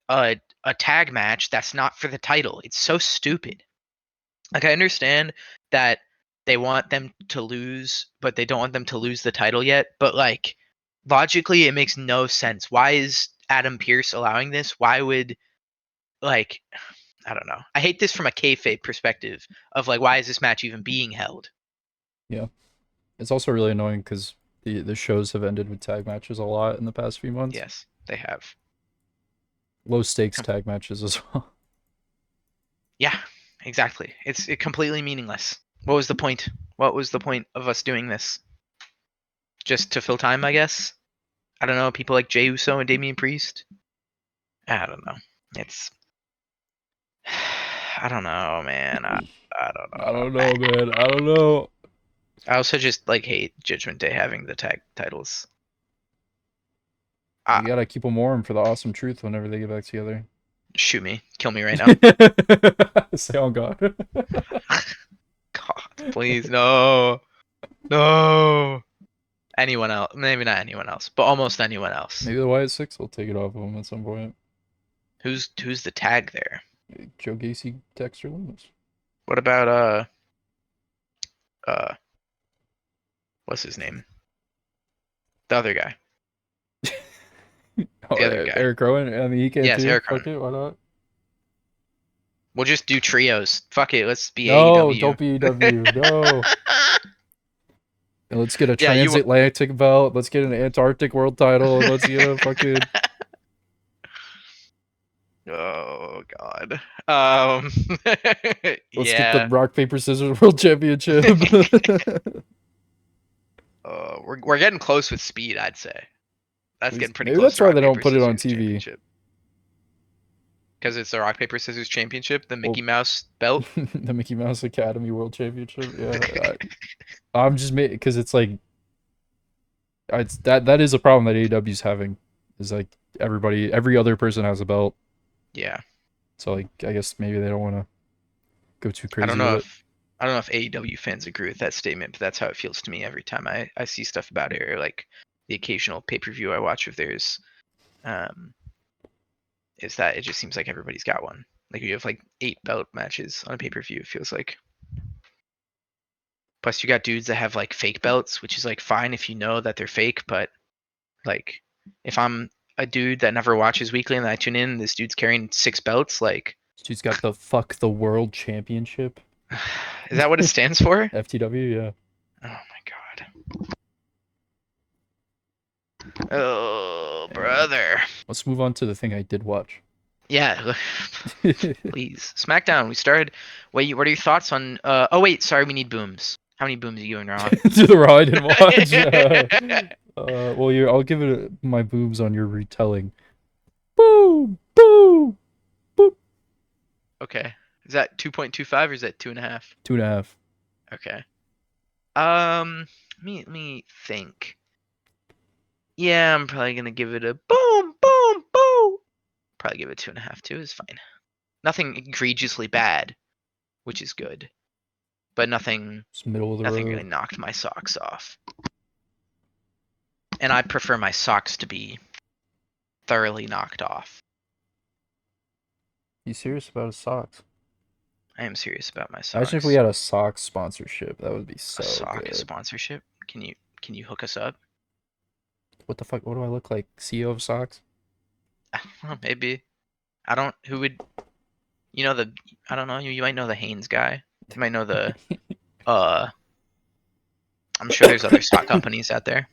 A: a tag match that's not for the title. It's so stupid. Like I understand that they want them to lose, but they don't want them to lose the title yet. But like logically, it makes no sense. Why is Adam Pearce allowing this? Why would like I don't know. I hate this from a kayfabe perspective of like why is this match even being held?
B: yeah. It's also really annoying because the shows have ended with tag matches a lot in the past few months.
A: Yes, they have.
B: Low stakes tag matches as well.
A: Yeah, exactly. It's completely meaningless. What was the point? What was the point of us doing this? Just to fill time, I guess. I don't know. People like Jey Uso and Damian Priest. I don't know. It's I don't know, man. I don't
B: I don't
A: know.
B: know, man. I don't know.
A: I also just like hate Judgment Day having the tag titles.
B: You gotta keep them warm for the awesome truth whenever they get back together.
A: Shoot me, kill me right now.
B: Say on God.
A: God, please, no, no. Anyone else? Maybe not anyone else, but almost anyone else.
B: Maybe the Wyatt Six will take it off of him at some point.
A: Who's the tag there?
B: Joe Gacy, Dexter Loomis.
A: What about uh what's his name? The other guy.
B: Oh,
A: The other guy.
B: Eric Rowan. I mean, he can
A: Yes,
B: too.
A: Eric
B: Fuck
A: Rowan.
B: it. Why not?
A: We'll just do trios. Fuck it. Let's be
B: No,
A: AEW.
B: don't be EW. No. And let's get a
A: Yeah, you.
B: transatlantic belt. Let's get an Antarctic world title. And let's get a fucking.
A: Oh God.
B: Let's get the
A: Yeah.
B: rock paper scissors world championship.
A: We're getting close with speed. I'd say that's getting pretty
B: Maybe
A: close
B: that's
A: to
B: why
A: rock
B: they don't
A: paper
B: put it on
A: scissors
B: TV.
A: championship because it's the rock paper scissors championship, the
B: Well,
A: Mickey Mouse belt.
B: the Mickey Mouse Academy World Championship. Yeah, I'm just because it's like it's that is a problem that AEW's having. Is like every other person has a belt.
A: Yeah.
B: So like I guess maybe they don't want to go too
A: I don't
B: crazy with
A: know
B: it.
A: if I don't know if AEW fans agree with that statement, but that's how it feels to me every time I see stuff about it or like the occasional pay-per-view I watch of theirs. Um, is that it just seems like everybody's got one. Like you have like 8 belt matches on a pay-per-view, it feels like. Plus you got dudes that have like fake belts, which is like fine if you know that they're fake, but like if I'm a dude that never watches weekly and I tune in, this dude's carrying 6 belts, like
B: She's got the fuck the world championship.
A: Is that what it stands for?
B: FTW, yeah.
A: Oh my god. Oh, brother.
B: Let's move on to the thing I did watch.
A: Yeah, please. Smackdown. We started. Wait, what are your thoughts on? Oh wait, sorry. We need booms. How many booms are you and Raw?
B: To the Raw I didn't watch. Well, I'll give it my boobs on your retelling. Boom, boom, boom.
A: Okay. Is that 2.25 or is that 2.5?
B: 2.5.
A: Okay. Let me think. Yeah, I'm probably gonna give it a boom, boom, boom. Probably give it 2.5 too. Is fine. Nothing egregiously bad, which is good, but nothing
B: It's middle of the
A: really
B: road.
A: knocked my socks off. And I prefer my socks to be thoroughly knocked off.
B: You serious about his socks?
A: I am serious about my
B: Imagine if we
A: socks.
B: had a socks sponsorship. That would be
A: A
B: so
A: sock
B: good.
A: sponsorship? Can you hook us up?
B: What the fuck? What do I look like? CEO of socks?
A: Well, maybe. I don't. Who would? You know the. I don't know. You might know the Hanes guy. You might know the. Uh. I'm sure there's other sock companies out there.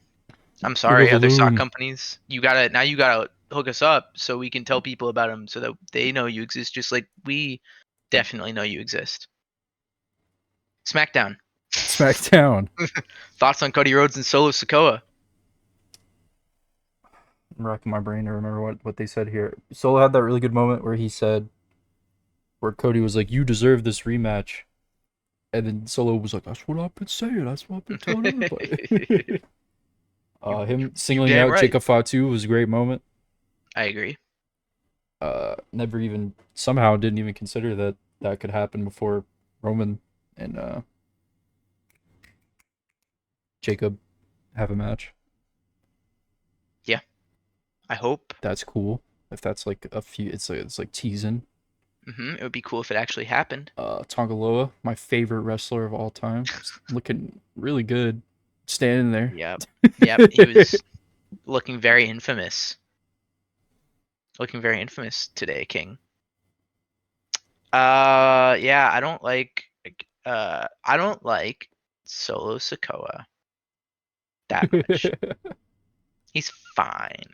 A: I'm
B: Fruit of
A: sorry,
B: the
A: other sock
B: Loom.
A: companies. You gotta hook us up so we can tell people about them so that they know you exist, just like we definitely know you exist. Smackdown.
B: Smackdown.
A: Thoughts on Cody Rhodes and Solo Sikoa?
B: I'm racking my brain to remember what they said here. Solo had that really good moment where he said, where Cody was like, "You deserve this rematch," and then Solo was like, "That's what I've been saying. That's what I've been telling everybody."
A: you,
B: Him
A: you
B: singling
A: damn
B: out
A: right.
B: Jacob Fatu was a great moment.
A: I agree.
B: Never even somehow didn't even consider that that could happen before Roman and Jacob have a match.
A: Yeah, I hope.
B: That's cool. If that's like a few, it's like teasing.
A: It would be cool if it actually happened.
B: Tongaloa, my favorite wrestler of all time, just looking really good, standing there.
A: Yep. Yep. He was looking very infamous. Looking very infamous today, King. Yeah, I don't like Solo Sikoa that much. He's fine.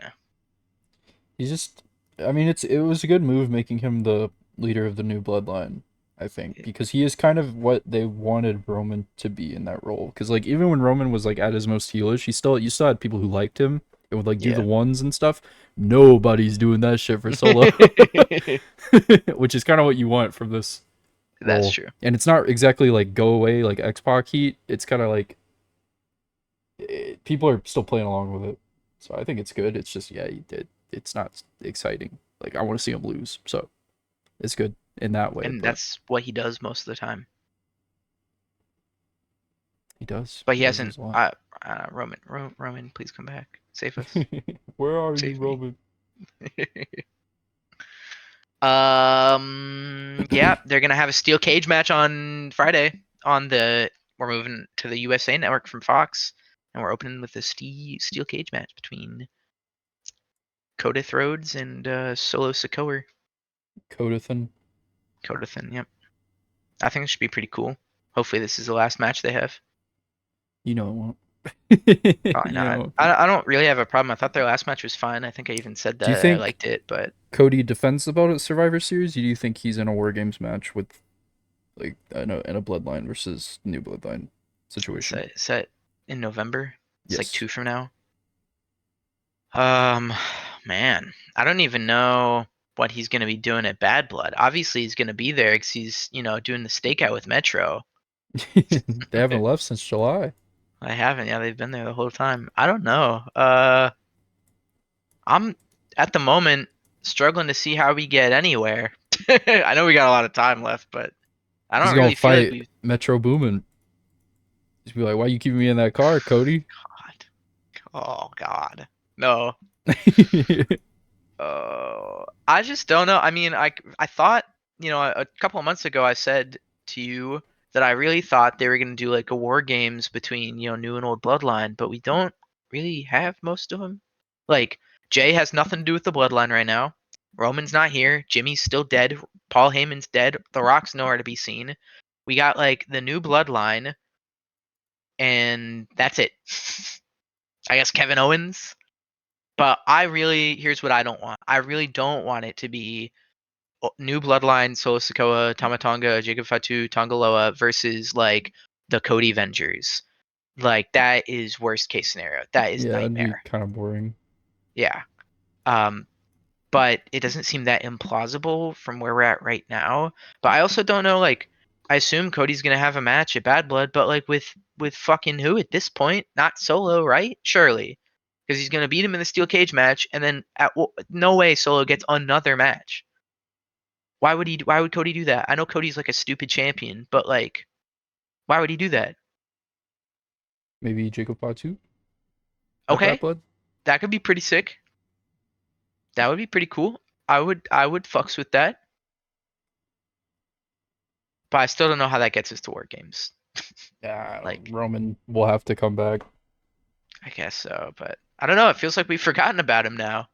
B: He's just, I mean, it was a good move making him the leader of the new bloodline. I think because he is kind of what they wanted Roman to be in that role. Because like even when Roman was like at his most heelish, you still had people who liked him and would like do the
A: Yeah.
B: ones and stuff. Nobody's doing that shit for Solo, which is kind of what you want from this
A: That's
B: role.
A: true.
B: And it's not exactly like go away like X Pac heat. It's kind of like people are still playing along with it. So I think it's good. It's just yeah, he did. It's not exciting. Like I want to see him lose. So it's good in that way.
A: And
B: But
A: that's what he does most of the time.
B: he does.
A: But
B: He
A: he
B: does
A: hasn't.
B: lose a lot.
A: Roman, please come back. Save us.
B: Where are you,
A: Save me.
B: Roman?
A: Yeah, they're gonna have a steel cage match on Friday. We're moving to the USA Network from Fox, and we're opening with a steel cage match between Codith Rhodes and Solo Sikoa.
B: Codithan.
A: Codithan, yep. I think it should be pretty cool. Hopefully, this is the last match they have.
B: You know it won't.
A: Probably
B: You know it
A: not.
B: won't be.
A: I don't really have a problem. I thought their last match was fine. I think I even said
B: Do you
A: that I
B: think
A: liked it, but
B: Cody defends the belt at Survivor Series? Or do you think he's in a War Games match with like in a Bloodline versus New Bloodline situation?
A: set in November. It's like
B: Yes.
A: 2 from now. Um, man, I don't even know what he's gonna be doing at Bad Blood. Obviously, he's gonna be there because he's doing the stakeout with Metro.
B: They haven't left since July.
A: I haven't. Yeah, they've been there the whole time. I don't know. I'm at the moment struggling to see how we get anywhere. I know we got a lot of time left, but I
B: He's
A: don't
B: gonna
A: really feel like
B: fight
A: we've.
B: Metro Boomin. Just be like, why you keeping me in that car, Cody?
A: God. Oh God. No. I just don't know. I mean, I thought, a couple of months ago I said to you that I really thought they were going to do like a war games between, new and old bloodline, but we don't really have most of them. Like Jay has nothing to do with the bloodline right now. Roman's not here. Jimmy's still dead. Paul Heyman's dead. The Rock's nowhere to be seen. We got like the new bloodline, and that's it. I guess Kevin Owens. But here's what I don't want. I really don't want it to be new bloodline, Solo Sikoa, Tama Tonga, Jacob Fatu, Tongaloa versus like the Cody Avengers. Like that is worst case scenario. That is
B: Yeah, it'd be
A: nightmare.
B: kind of boring.
A: Yeah. Um, but it doesn't seem that implausible from where we're at right now. But I also don't know, like, I assume Cody's gonna have a match at Bad Blood, but like with fucking who at this point? Not Solo, right? Surely, because he's gonna beat him in the steel cage match, and then no way Solo gets another match. Why would he? Why would Cody do that? I know Cody's like a stupid champion, but like, why would he do that?
B: Maybe Jacob Fatu at Bad
A: Okay,
B: Blood.
A: that could be pretty sick. That would be pretty cool. I would fucks with that. But I still don't know how that gets us to War Games.
B: Yeah,
A: Like,
B: Roman will have to come back.
A: I guess so, but I don't know. It feels like we've forgotten about him now.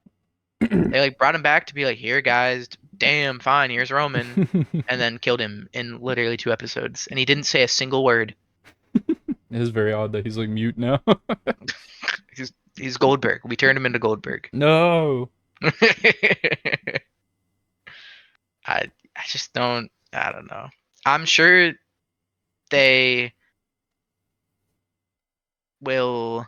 A: They like brought him back to be like, here, guys, damn, fine, here's Roman, and then killed him in literally 2 episodes, and he didn't say a single word.
B: It is very odd that he's like mute now.
A: He's Goldberg. We turned him into Goldberg.
B: No.
A: I just don't. I don't know. I'm sure they will.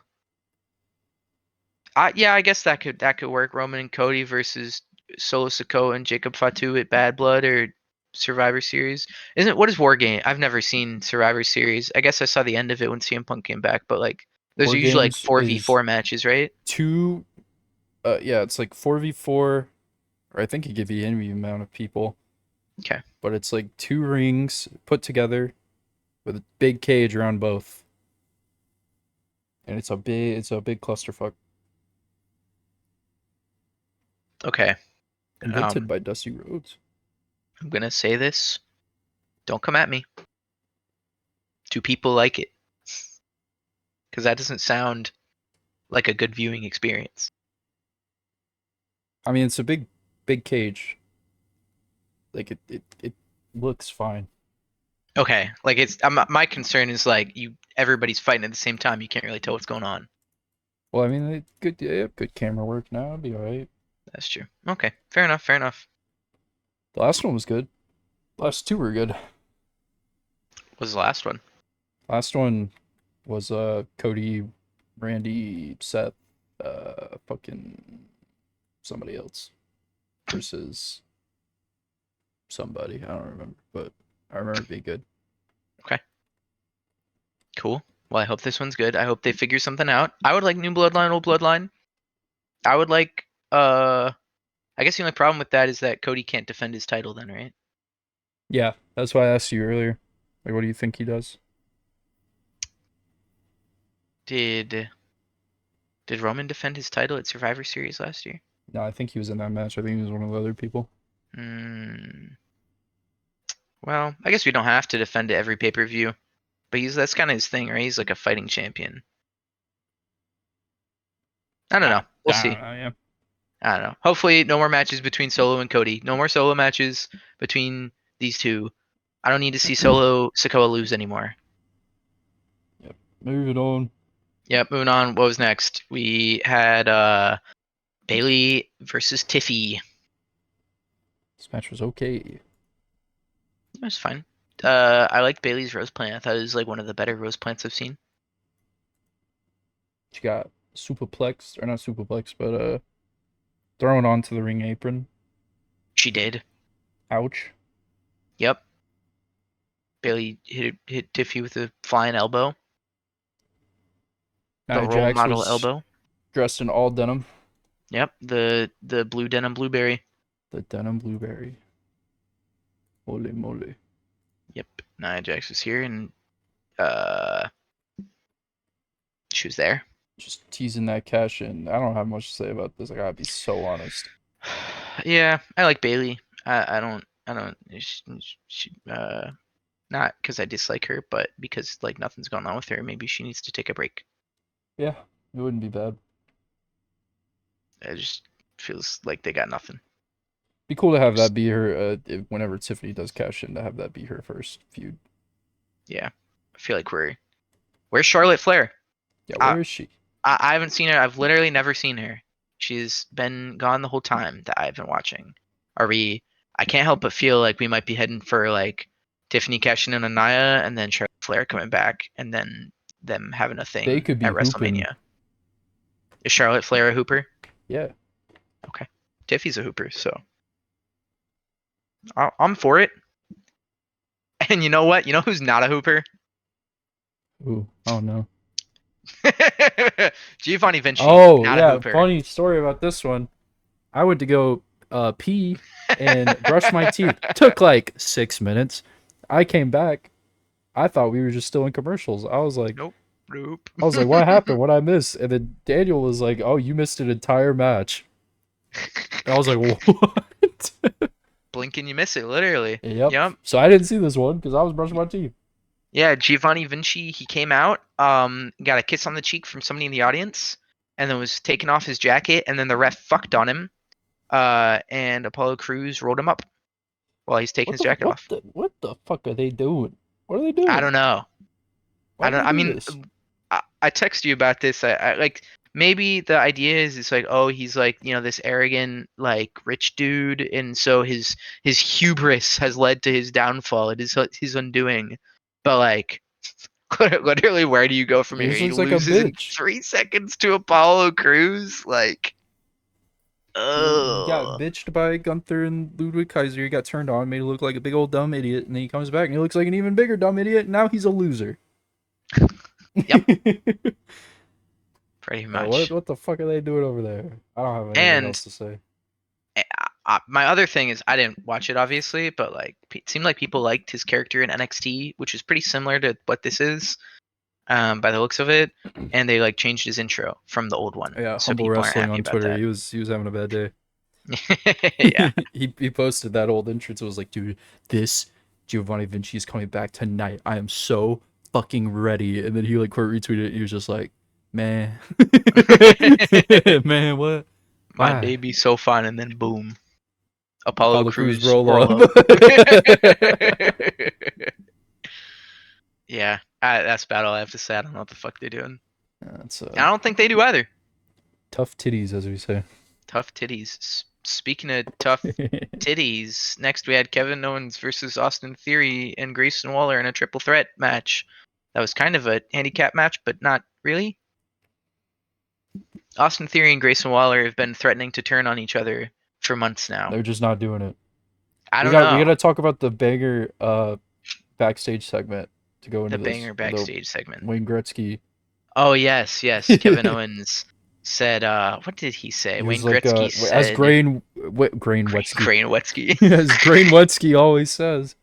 A: Yeah, I guess that could work. Roman and Cody versus Solo Sikoa and Jacob Fatu at Bad Blood or Survivor Series. Isn't what is War Game? I've never seen Survivor Series. I guess I saw the end of it when CM Punk came back, but like those
B: War
A: are usually like
B: Games is
A: 4v4 matches, right?
B: two. Yeah, it's like 4v4, or I think it could be any amount of people.
A: Okay.
B: But it's like two rings put together with a big cage around both, and it's a big clusterfuck.
A: Okay.
B: Invented by Dusty Rhodes.
A: I'm gonna say this. Don't come at me. Do people like it? Because that doesn't sound like a good viewing experience.
B: I mean, it's a big cage. Like it looks fine.
A: Okay, like my concern is like everybody's fighting at the same time. You can't really tell what's going on.
B: Well, I mean, they have good camera work now. It'd be alright.
A: That's true. Okay, fair enough. Fair enough.
B: The last one was good. Last two were good.
A: What was the last one?
B: Last one was Cody, Randy, Seth, fucking somebody else versus somebody. I don't remember, but I remember it being good.
A: Okay, cool. Well, I hope this one's good. I hope they figure something out. I would like new bloodline, old bloodline. I would like. I guess the only problem with that is that Cody can't defend his title then, right?
B: Yeah, that's why I asked you earlier. Like, what do you think he does?
A: Did Did Roman defend his title at Survivor Series last year?
B: No, I think he was in that match. I think he was one of the other people.
A: Hmm. Well, I guess we don't have to defend it every pay-per-view, but that's kind of his thing, right? He's like a fighting champion. I don't know. We'll
B: I don't
A: see.
B: know, yeah.
A: I don't know. Hopefully, no more matches between Solo and Cody. No more solo matches between these two. I don't need to see Solo Sikoa lose anymore.
B: Yep. Moving on.
A: Yep. Moving on. What was next? We had Bailey versus Tiffy.
B: This match was okay.
A: It was fine. I liked Bailey's rose plant. I thought it was like one of the better rose plants I've seen.
B: She got superplexed, or not superplexed, but thrown onto the ring apron.
A: She did.
B: Ouch.
A: Yep. Bailey hit Tiffy with a flying elbow. The
B: Nia
A: role
B: Jax
A: model
B: was
A: elbow.
B: dressed in all denim.
A: Yep. The blue denim blueberry.
B: The denim blueberry. Holy moly.
A: Yep. Nia Jax was here and uh she was there.
B: Just teasing that cash in. I don't have much to say about this. I gotta be so honest.
A: Yeah, I like Bailey. I don't not because I dislike her, but because like nothing's going on with her. Maybe she needs to take a break.
B: Yeah, it wouldn't be bad.
A: It just feels like they got nothing.
B: Be cool to have that be her. Whenever Tiffany does cash in, to have that be her first feud.
A: Yeah, I feel like where's Charlotte Flair?
B: Yeah,
A: I,
B: where is she?
A: I haven't seen her. I've literally never seen her. She's been gone the whole time that I've been watching. Are we? I can't help but feel like we might be heading for like Tiffany cashing in on Nia, and then Charlotte Flair coming back, and then them having a
B: They
A: thing
B: could be
A: at
B: hooping.
A: WrestleMania. Is Charlotte Flair a hooper?
B: Yeah.
A: Okay, Tiffy's a hooper, so I'm for it. And you know what? You know who's not a hooper?
B: Ooh. Oh no.
A: Giovanni Vinci,
B: Oh
A: not a
B: yeah.
A: hooper.
B: Funny story about this one. I went to go pee and brush my teeth. Took like 6 minutes. I came back. I thought we were just still in commercials.
A: Nope. Nope.
B: What happened? What I miss? And then Daniel was like, oh, you missed an entire match. And I was like, what?
A: Blink and you miss it, literally.
B: Yep.
A: Yep.
B: So I didn't see this one because I was brushing my teeth.
A: Yeah, Giovanni Vinci, he came out, got a kiss on the cheek from somebody in the audience, and then was taking off his jacket, and then the ref fucked on him, and Apollo Crews rolled him up while he's taking his jacket off.
B: What the fuck are they doing? What are they
A: I
B: doing?
A: don't know.
B: Why do they
A: I
B: do
A: mean,
B: this?
A: I text you about this. I like maybe the idea is it's like, oh, he's like, you know, this arrogant like rich dude, and so his hubris has led to his downfall. It is his undoing. But like, literally, where do you go from
B: He
A: here?
B: just
A: He
B: looks like a
A: loses in
B: bitch.
A: 3 seconds to Apollo Crews. Like,
B: He got
A: oh,
B: bitched by Gunther and Ludwig Kaiser. He got turned on, made him look like a big old dumb idiot, and then he comes back and he looks like an even bigger dumb idiot. And now he's a loser.
A: yep, pretty
B: Yeah, what
A: much.
B: what the fuck are they doing over there? I don't have anything
A: And
B: else to say.
A: my other thing is I didn't watch it obviously, but like it seemed like people liked his character in NXT, which is pretty similar to what this is, by the looks of it. And they like changed his intro from the old one,
B: Yeah,
A: so
B: Humble
A: people aren't
B: Wrestling
A: happy
B: on
A: about
B: Twitter.
A: that.
B: He was having a bad day.
A: Yeah,
B: He posted that old entrance. It was like, dude, this Giovanni Vinci is coming back tonight. I am so fucking ready. And then he like quote retweeted it. He was just like, man, man, what?
A: my
B: Why?
A: day be so fun, and then boom, Apollo
B: Apollo Crews
A: Crews
B: roll
A: roll
B: up.
A: up. Yeah, that's about all I have to say. I don't know what the fuck they're doing.
B: That's
A: I don't think they do either.
B: tough titties, as we say.
A: Tough titties. Speaking of tough titties, next we had Kevin Owens versus Austin Theory and Grayson Waller in a triple threat match. That was kind of a handicap match, but not really. Austin Theory and Grayson Waller have been threatening to turn on each other for months now.
B: They're just not doing it.
A: I
B: We
A: don't
B: got we
A: know.
B: gotta talk about the banger backstage segment to go
A: The
B: into this.
A: banger
B: The
A: backstage segment.
B: Wayne Gretzky.
A: Oh yes, yes. Kevin Owens said, what did he say?
B: He was
A: Wayne
B: like,
A: Gretzky
B: as
A: said
B: Grain Wetsky,
A: Crane Wetsky.
B: as Grain Wetsky always says,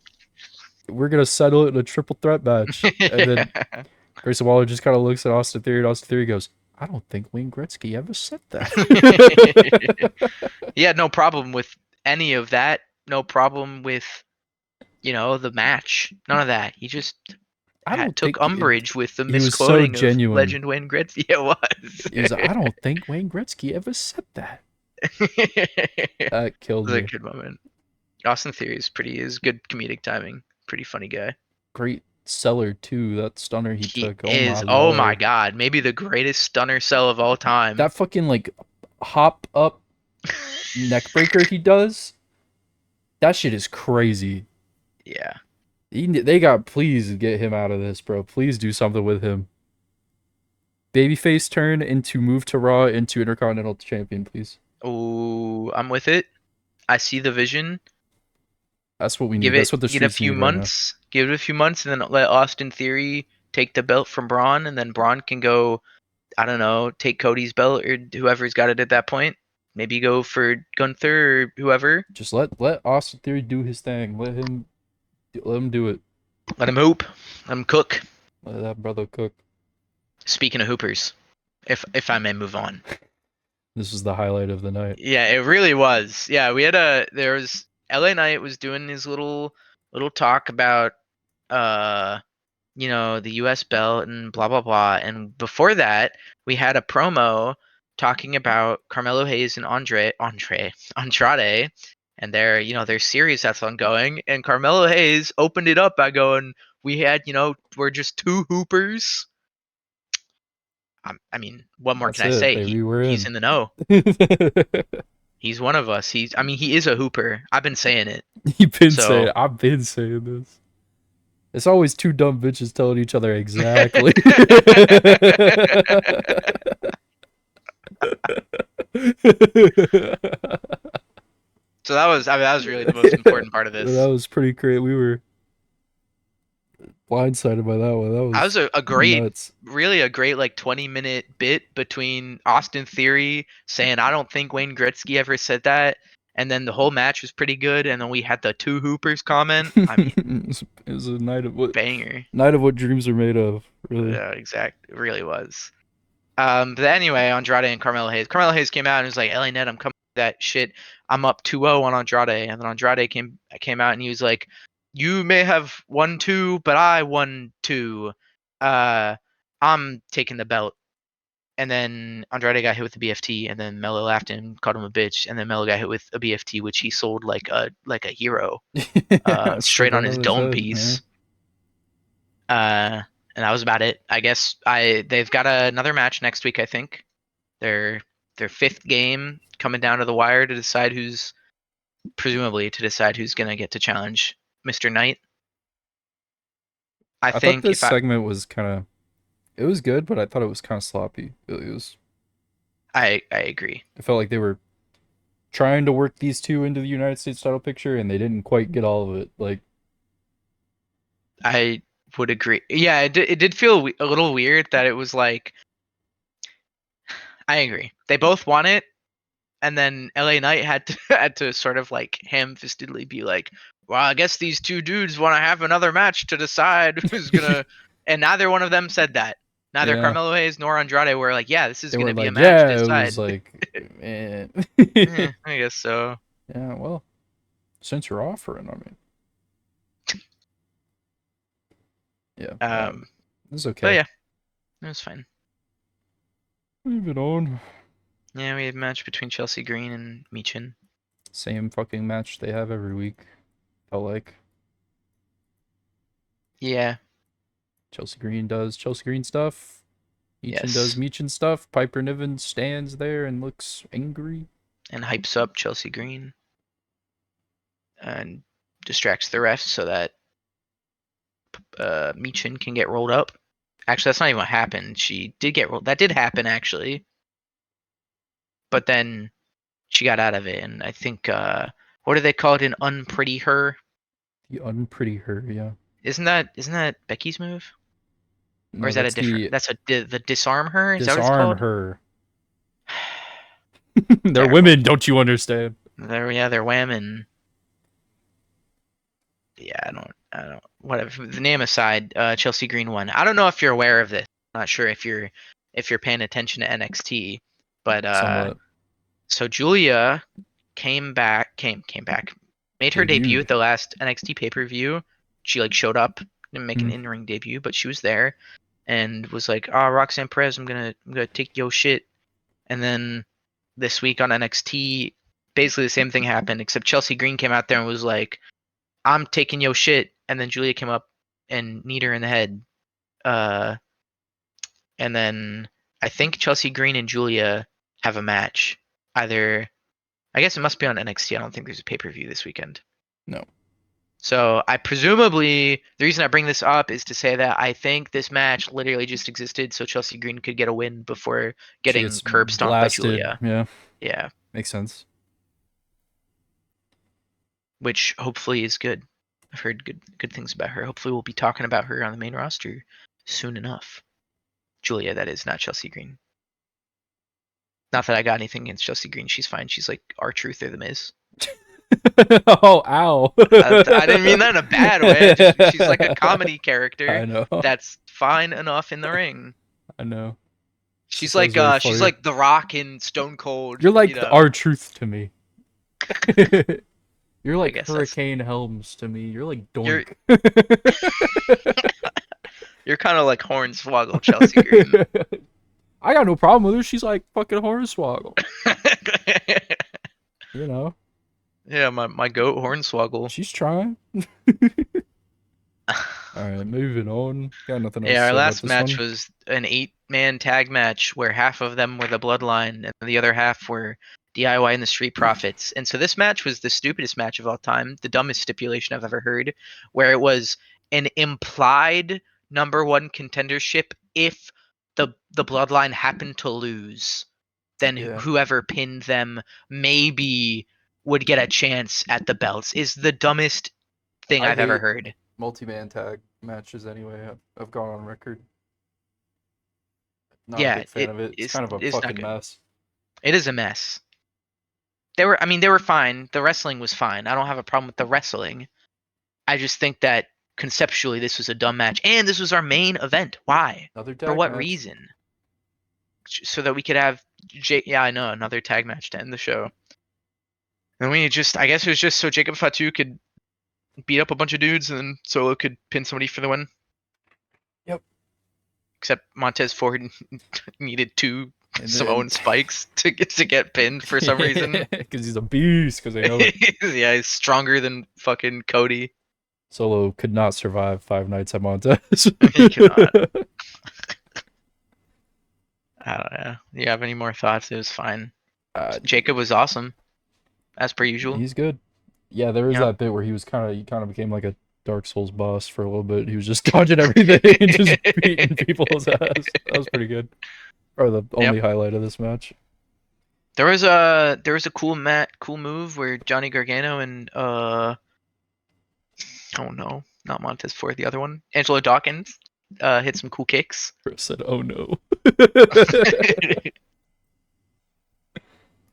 B: we're gonna settle it in a triple threat match. And then
A: Yeah.
B: Grayson Waller just kind of looks at Austin Theory, and Austin Theory goes, "I don't think Wayne Gretzky ever said that."
A: He had no problem with any of that. No problem with, the match. None of that. He just
B: I don't
A: took
B: think
A: umbrage with the
B: he was so
A: misquoting of
B: genuine.
A: legend Wayne Gretzky. It was.
B: He was, I don't think Wayne Gretzky ever said that.
A: It
B: That killed
A: was a
B: me.
A: good moment. Austin Theory is good comedic timing. Pretty funny guy.
B: Great seller too. That stunner he
A: He
B: took. Oh my
A: is. Oh my
B: lord.
A: god, maybe the greatest stunner cell of all time.
B: That fucking like hop up neck breaker he does. That shit is crazy.
A: Yeah.
B: They got please get him out of this, bro. Please do something with him. Babyface turn into move to Raw into Intercontinental Champion, please.
A: Oh, I'm with it. I see the vision.
B: That's what we
A: Give
B: need.
A: it
B: That's what the
A: get a
B: streets
A: few
B: need right now.
A: months. Give it a few months, and then let Austin Theory take the belt from Braun, and then Braun can go. I don't know, take Cody's belt or whoever's got it at that point. Maybe go for Gunther or whoever.
B: Just let Austin Theory do his thing. Let him do it.
A: Let him hoop. Let him cook.
B: Let that brother cook.
A: Speaking of hoopers, if I may move on.
B: This was the highlight of the night.
A: Yeah, it really was. Yeah, there was LA Knight was doing his little talk about the US belt and blah blah blah. And before that, we had a promo talking about Carmelo Hayes and Andrade, and their series that's ongoing. And Carmelo Hayes opened it up by going, we're just two hoopers. I mean, what more
B: That's
A: can I
B: it,
A: say?
B: baby. We're
A: He's
B: in.
A: in the know. He's one of us. He is a hooper. I've been saying it.
B: You've been saying.
A: So
B: I've been saying this. It's always two dumb bitches telling each other exactly.
A: so that was really the most important part of
B: That
A: this.
B: was pretty great. We were blindsided by that one. That
A: That was
B: was
A: a great,
B: nuts.
A: really a great like 20-minute bit between Austin Theory saying I don't think Wayne Gretzky ever said that, and then the whole match was pretty good, and then we had the two hoopers comment. I mean,
B: It was a
A: banger.
B: night of what dreams are made of. Really.
A: Yeah, exact. It really was. But anyway, Andrade and Carmelo Hayes. Carmelo Hayes came out and was like, "LA Net, I'm coming with that shit. I'm up 2-0 on Andrade." And then Andrade came out and he was like, "You may have won two, but I won two. Uh, I'm taking the belt." And then Andrade got hit with the BFT, and then Melo laughed and called him a bitch. And then Melo got hit with a BFT, which he sold like a hero,
B: Straight
A: straight on
B: right
A: his
B: on his
A: dome
B: head. Yeah.
A: piece. And that was about it. I guess they've got another match next week. I think their fifth game coming down to the wire to decide who's gonna get to challenge Mr. Knight. I
B: I thought
A: think
B: this
A: if I
B: segment was kind of. It was good, but I thought it was kind of sloppy. It was.
A: I agree.
B: It felt like they were trying to work these two into the United States title picture, and they didn't quite get all of it. Like,
A: I would agree. Yeah, it did feel a little weird that it was like I agree. They both won it, and then LA Knight had to had to sort of like ham-fistedly be like, "Well, I guess these two dudes want to have another match to decide who's gonna." And neither one of them said that. Neither
B: yeah,
A: Carmelo Hayes nor Andrade were like, "Yeah, this is
B: they
A: gonna
B: were
A: be a
B: like,
A: match to
B: yeah, it was
A: decide."
B: like, man.
A: I guess so.
B: Yeah, well, since you're offering, I mean, yeah,
A: Um,
B: this is
A: but
B: okay.
A: yeah, it was fine.
B: Leave it on.
A: Yeah, we had a match between Chelsea Green and Michin.
B: Same fucking match they have every week. Felt like
A: Yeah.
B: Chelsea Green does Chelsea Green stuff. Meechin does
A: Yes.
B: Meechin stuff. Piper Niven stands there and looks angry.
A: And hypes up Chelsea Green and distracts the refs so that Michin can get rolled up. Actually, that's not even what happened. She did get rolled. That did happen actually, but then she got out of it. And I think what do they call it? An unpretty her?
B: The unpretty her, yeah.
A: Isn't that Becky's move? Or
B: No,
A: is that a
B: that's
A: different?
B: the
A: That's the disarm her. Is that what it's
B: disarm
A: called?
B: her. They're
A: Terrible.
B: women, don't you understand?
A: They're whamming. Yeah, I don't. Whatever. The name aside, Chelsea Green won. I don't know if you're aware of this. I'm not sure if you're paying attention to NXT, but
B: Somewhat
A: so Julia came back, made her debut
B: debuted.
A: at the last NXT pay-per-view. She like showed up, didn't make an
B: Mm.
A: in-ring debut, but she was there and was like, "Ah, Roxanne Perez, I'm gonna take your shit." And then this week on NXT, basically the same thing happened, except Chelsea Green came out there and was like, "I'm taking your shit," and then Julia came up and kneed her in the head. Uh, and then I think Chelsea Green and Julia have a match. Either I guess it must be on NXT. I don't think there's a pay-per-view this weekend.
B: No.
A: So I presumably the reason I bring this up is to say that I think this match literally just existed so Chelsea Green could get a win before
B: She
A: getting
B: gets
A: curb stomped by
B: blasted.
A: Julia.
B: Yeah.
A: Yeah,
B: Makes sense.
A: which hopefully is good. I've heard good things about her. Hopefully we'll be talking about her on the main roster soon enough. Julia, that is, not Chelsea Green. Not that I got anything against Chelsea Green. She's fine. She's like R-Truth or The Miz.
B: Oh, ow.
A: I didn't mean that in a bad way. She's like a comedy character
B: I know.
A: that's fine enough in the ring.
B: I know.
A: She's
B: That was very
A: she's
B: funny.
A: like The Rock in Stone Cold.
B: You're like the R Truth to me. You're
A: I
B: like
A: guess
B: Hurricane Helms to me. You're like
A: you're
B: Doink.
A: you're kind of like Hornswoggle Chelsea Green.
B: I got no problem with her. She's like fucking Hornswoggle. You know?
A: Yeah, my goat Hornswoggle.
B: She's trying. All right, moving on. Got nothing else
A: Yeah,
B: to
A: our
B: say about
A: last
B: this
A: match
B: one.
A: was an 8-man tag match where half of them were the Bloodline and the other half were DIY and the Street Profits. And so this match was the stupidest match of all time, the dumbest stipulation I've ever heard, where it was an implied number one contendership if the Bloodline happened to lose. Then
B: Yeah.
A: whoever pinned them maybe would get a chance at the belts is the dumbest thing
B: I
A: I've ever
B: hate
A: heard.
B: multi-man tag matches anyway. I've gone on record. Not a
A: Yeah,
B: big fan of it. It's kind of a
A: it's not
B: fucking
A: good.
B: mess.
A: It is a mess. They were fine. The wrestling was fine. I don't have a problem with the wrestling. I just think that conceptually this was a dumb match, and this was our main event. Why?
B: Another
A: For
B: tag
A: what
B: match.
A: reason? So that we could have yeah, I know, another tag match to end the show. And I guess it was just so Jacob Fatu could beat up a bunch of dudes, and then Solo could pin somebody for the win.
B: Yep.
A: Except Montez Ford needed two
B: And then
A: Samoan spikes to get pinned for some reason.
B: because he's a beast. Because they know it.
A: Yeah, he's stronger than fucking Cody.
B: Solo could not survive 5 nights at Montez.
A: He cannot. I don't know. Do you have any more thoughts? It was fine. Jacob was awesome, as per usual.
B: He's good. Yeah, there was
A: Yep.
B: that bit where he kind of became like a Dark Souls boss for a little bit. He was just dodging everything and just beating people's ass. That was pretty good. Or the only highlight of this match.
A: There was a cool move where Johnny Gargano and oh no, not Montez Ford, the other one, Angelo Dawkins, hit some cool kicks.
B: Chris said, "Oh no."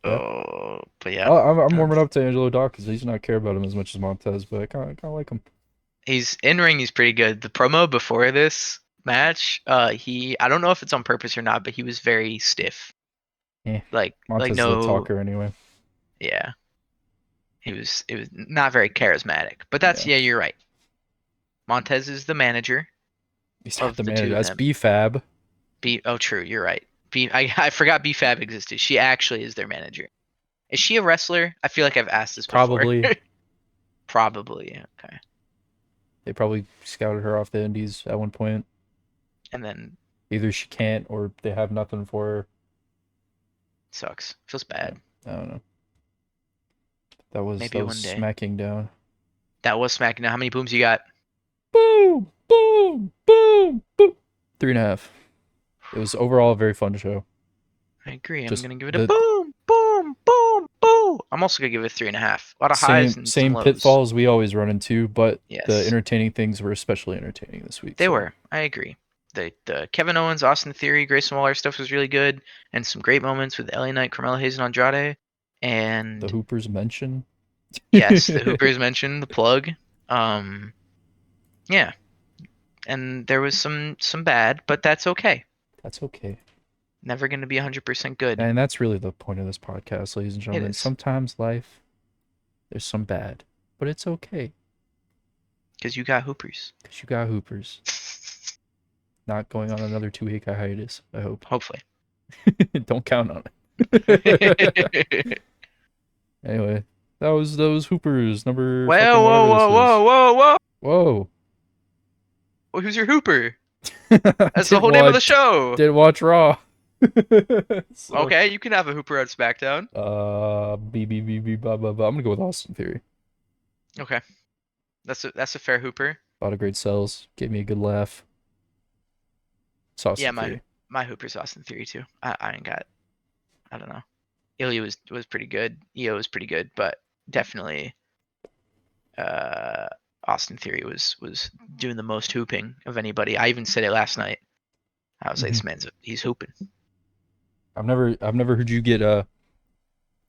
B: Yeah.
A: Oh, but yeah,
B: I'm warming up to Angelo Dawkins. He's not care about him as much as Montez, but I kind of like him.
A: he's in ring. He's pretty good. The promo before this match, I don't know if it's on purpose or not, but he was very stiff.
B: Yeah.
A: Like
B: Montez is
A: no
B: the talker anyway.
A: Yeah. It was not very charismatic. But that's yeah, you're right. Montez is the manager
B: He's not
A: of
B: the
A: the two
B: manager.
A: of
B: That's
A: them.
B: B-Fab.
A: Oh true, you're right. I forgot B-Fab existed. She actually is their manager. Is she a wrestler? I feel like I've asked this before.
B: Probably.
A: Probably, okay.
B: They probably scouted her off the indies at one point.
A: And then
B: Either she can't or they have nothing for her.
A: sucks. Feels bad.
B: I don't know. That was
A: Maybe one day.
B: smacking down.
A: That was Smackdown. How many booms you got?
B: Boom, boom, boom, boom. 3.5. It was overall a very fun show.
A: I agree.
B: Just
A: I'm gonna give it a boom, boom, boom, boom. I'm also gonna give it 3.5. A lot of highs and some
B: Same
A: lows.
B: pitfalls we always run into, but the
A: Yes.
B: entertaining things were especially entertaining this week.
A: They were. I agree. The Kevin Owens, Austin Theory, Grayson Waller stuff was really good, and some great moments with LA Knight, Carmelo Hayes, and Andrade. And
B: The Hoopers mention.
A: yes, the Hoopers mentioned the plug. Yeah, and there was some bad, but that's okay.
B: That's okay.
A: Never gonna be 100% good.
B: And that's really the point of this podcast, ladies and gentlemen.
A: is.
B: Sometimes life, there's some bad, but it's okay.
A: Because you got Hoopers.
B: Because you got Hoopers. Not going on another 2-week hiatus, I hope.
A: Hopefully.
B: Don't count on it. Anyway, that was those Hoopers. Number
A: Whoa,
B: fucking
A: whoa,
B: whatever
A: whoa,
B: this
A: whoa,
B: is.
A: whoa, whoa!
B: Whoa.
A: Well, who's your Hooper? That's the whole name of the show.
B: Didn't watch Raw. So,
A: Okay, you can have a Hooper at SmackDown.
B: I'm gonna go with Austin Theory.
A: Okay, that's a fair Hooper.
B: A lot of great sells. Gave me a good laugh. It's Austin Theory.
A: My Hooper's Austin Theory too. I ain't got. I don't know. Ilya was pretty good. Io was pretty good, but definitely, Austin Theory was doing the most hooping of anybody. I even said it last night. I was like, this man's he's hooping.
B: I've never heard you get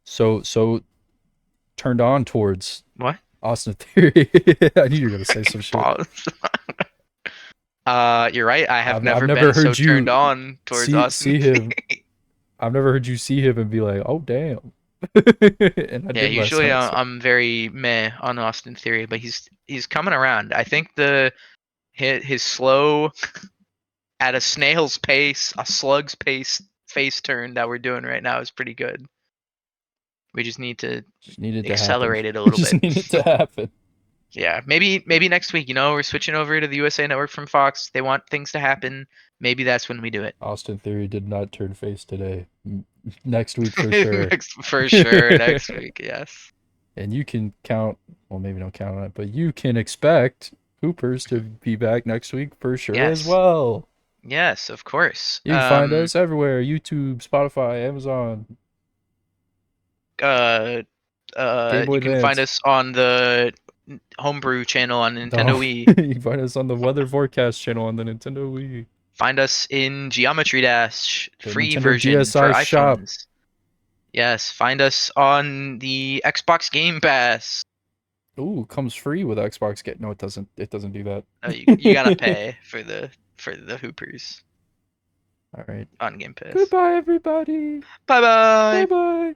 B: so turned on towards
A: What?
B: Austin Theory. I knew you were gonna say some shit.
A: You're right. I've never been
B: heard
A: so
B: you
A: turned on towards Austin.
B: see him. I've never heard you see him and be like, "Oh damn." And I
A: Yeah,
B: did
A: usually
B: last night, so.
A: I'm very meh on Austin Theory, but he's coming around. I think his slow at a snail's pace, a slug's pace face turn that we're doing right now is pretty good. We just need to
B: Just needed to happen.
A: accelerate it a little
B: Just
A: bit.
B: needed to happen.
A: Yeah, maybe next week. We're switching over to the USA Network from Fox. They want things to happen. Maybe that's when we do it.
B: Austin Theory did not turn face today. Next week for sure.
A: For sure, next week. Yes.
B: And you can count, well, maybe don't count on it, but you can expect Hoopers to be back next week for sure as
A: Yes.
B: well.
A: Yes, of course.
B: You can find us everywhere: YouTube, Spotify, Amazon,
A: Uh,
B: Game Boy
A: you can find
B: Advance.
A: us on the Homebrew channel on Nintendo
B: No.
A: Wii.
B: You can find us on the Weather Forecast channel on the Nintendo Wii.
A: Find us in Geometry Dash,
B: The
A: free
B: Nintendo
A: version for
B: DSi shop.
A: iPhones. Yes, find us on the Xbox Game Pass.
B: Ooh, comes free with Xbox. No, it doesn't. It doesn't do that.
A: You gotta pay for the Hoopers
B: All right.
A: on Game Pass.
B: Goodbye, everybody.
A: Bye
B: Bye
A: bye.
B: bye.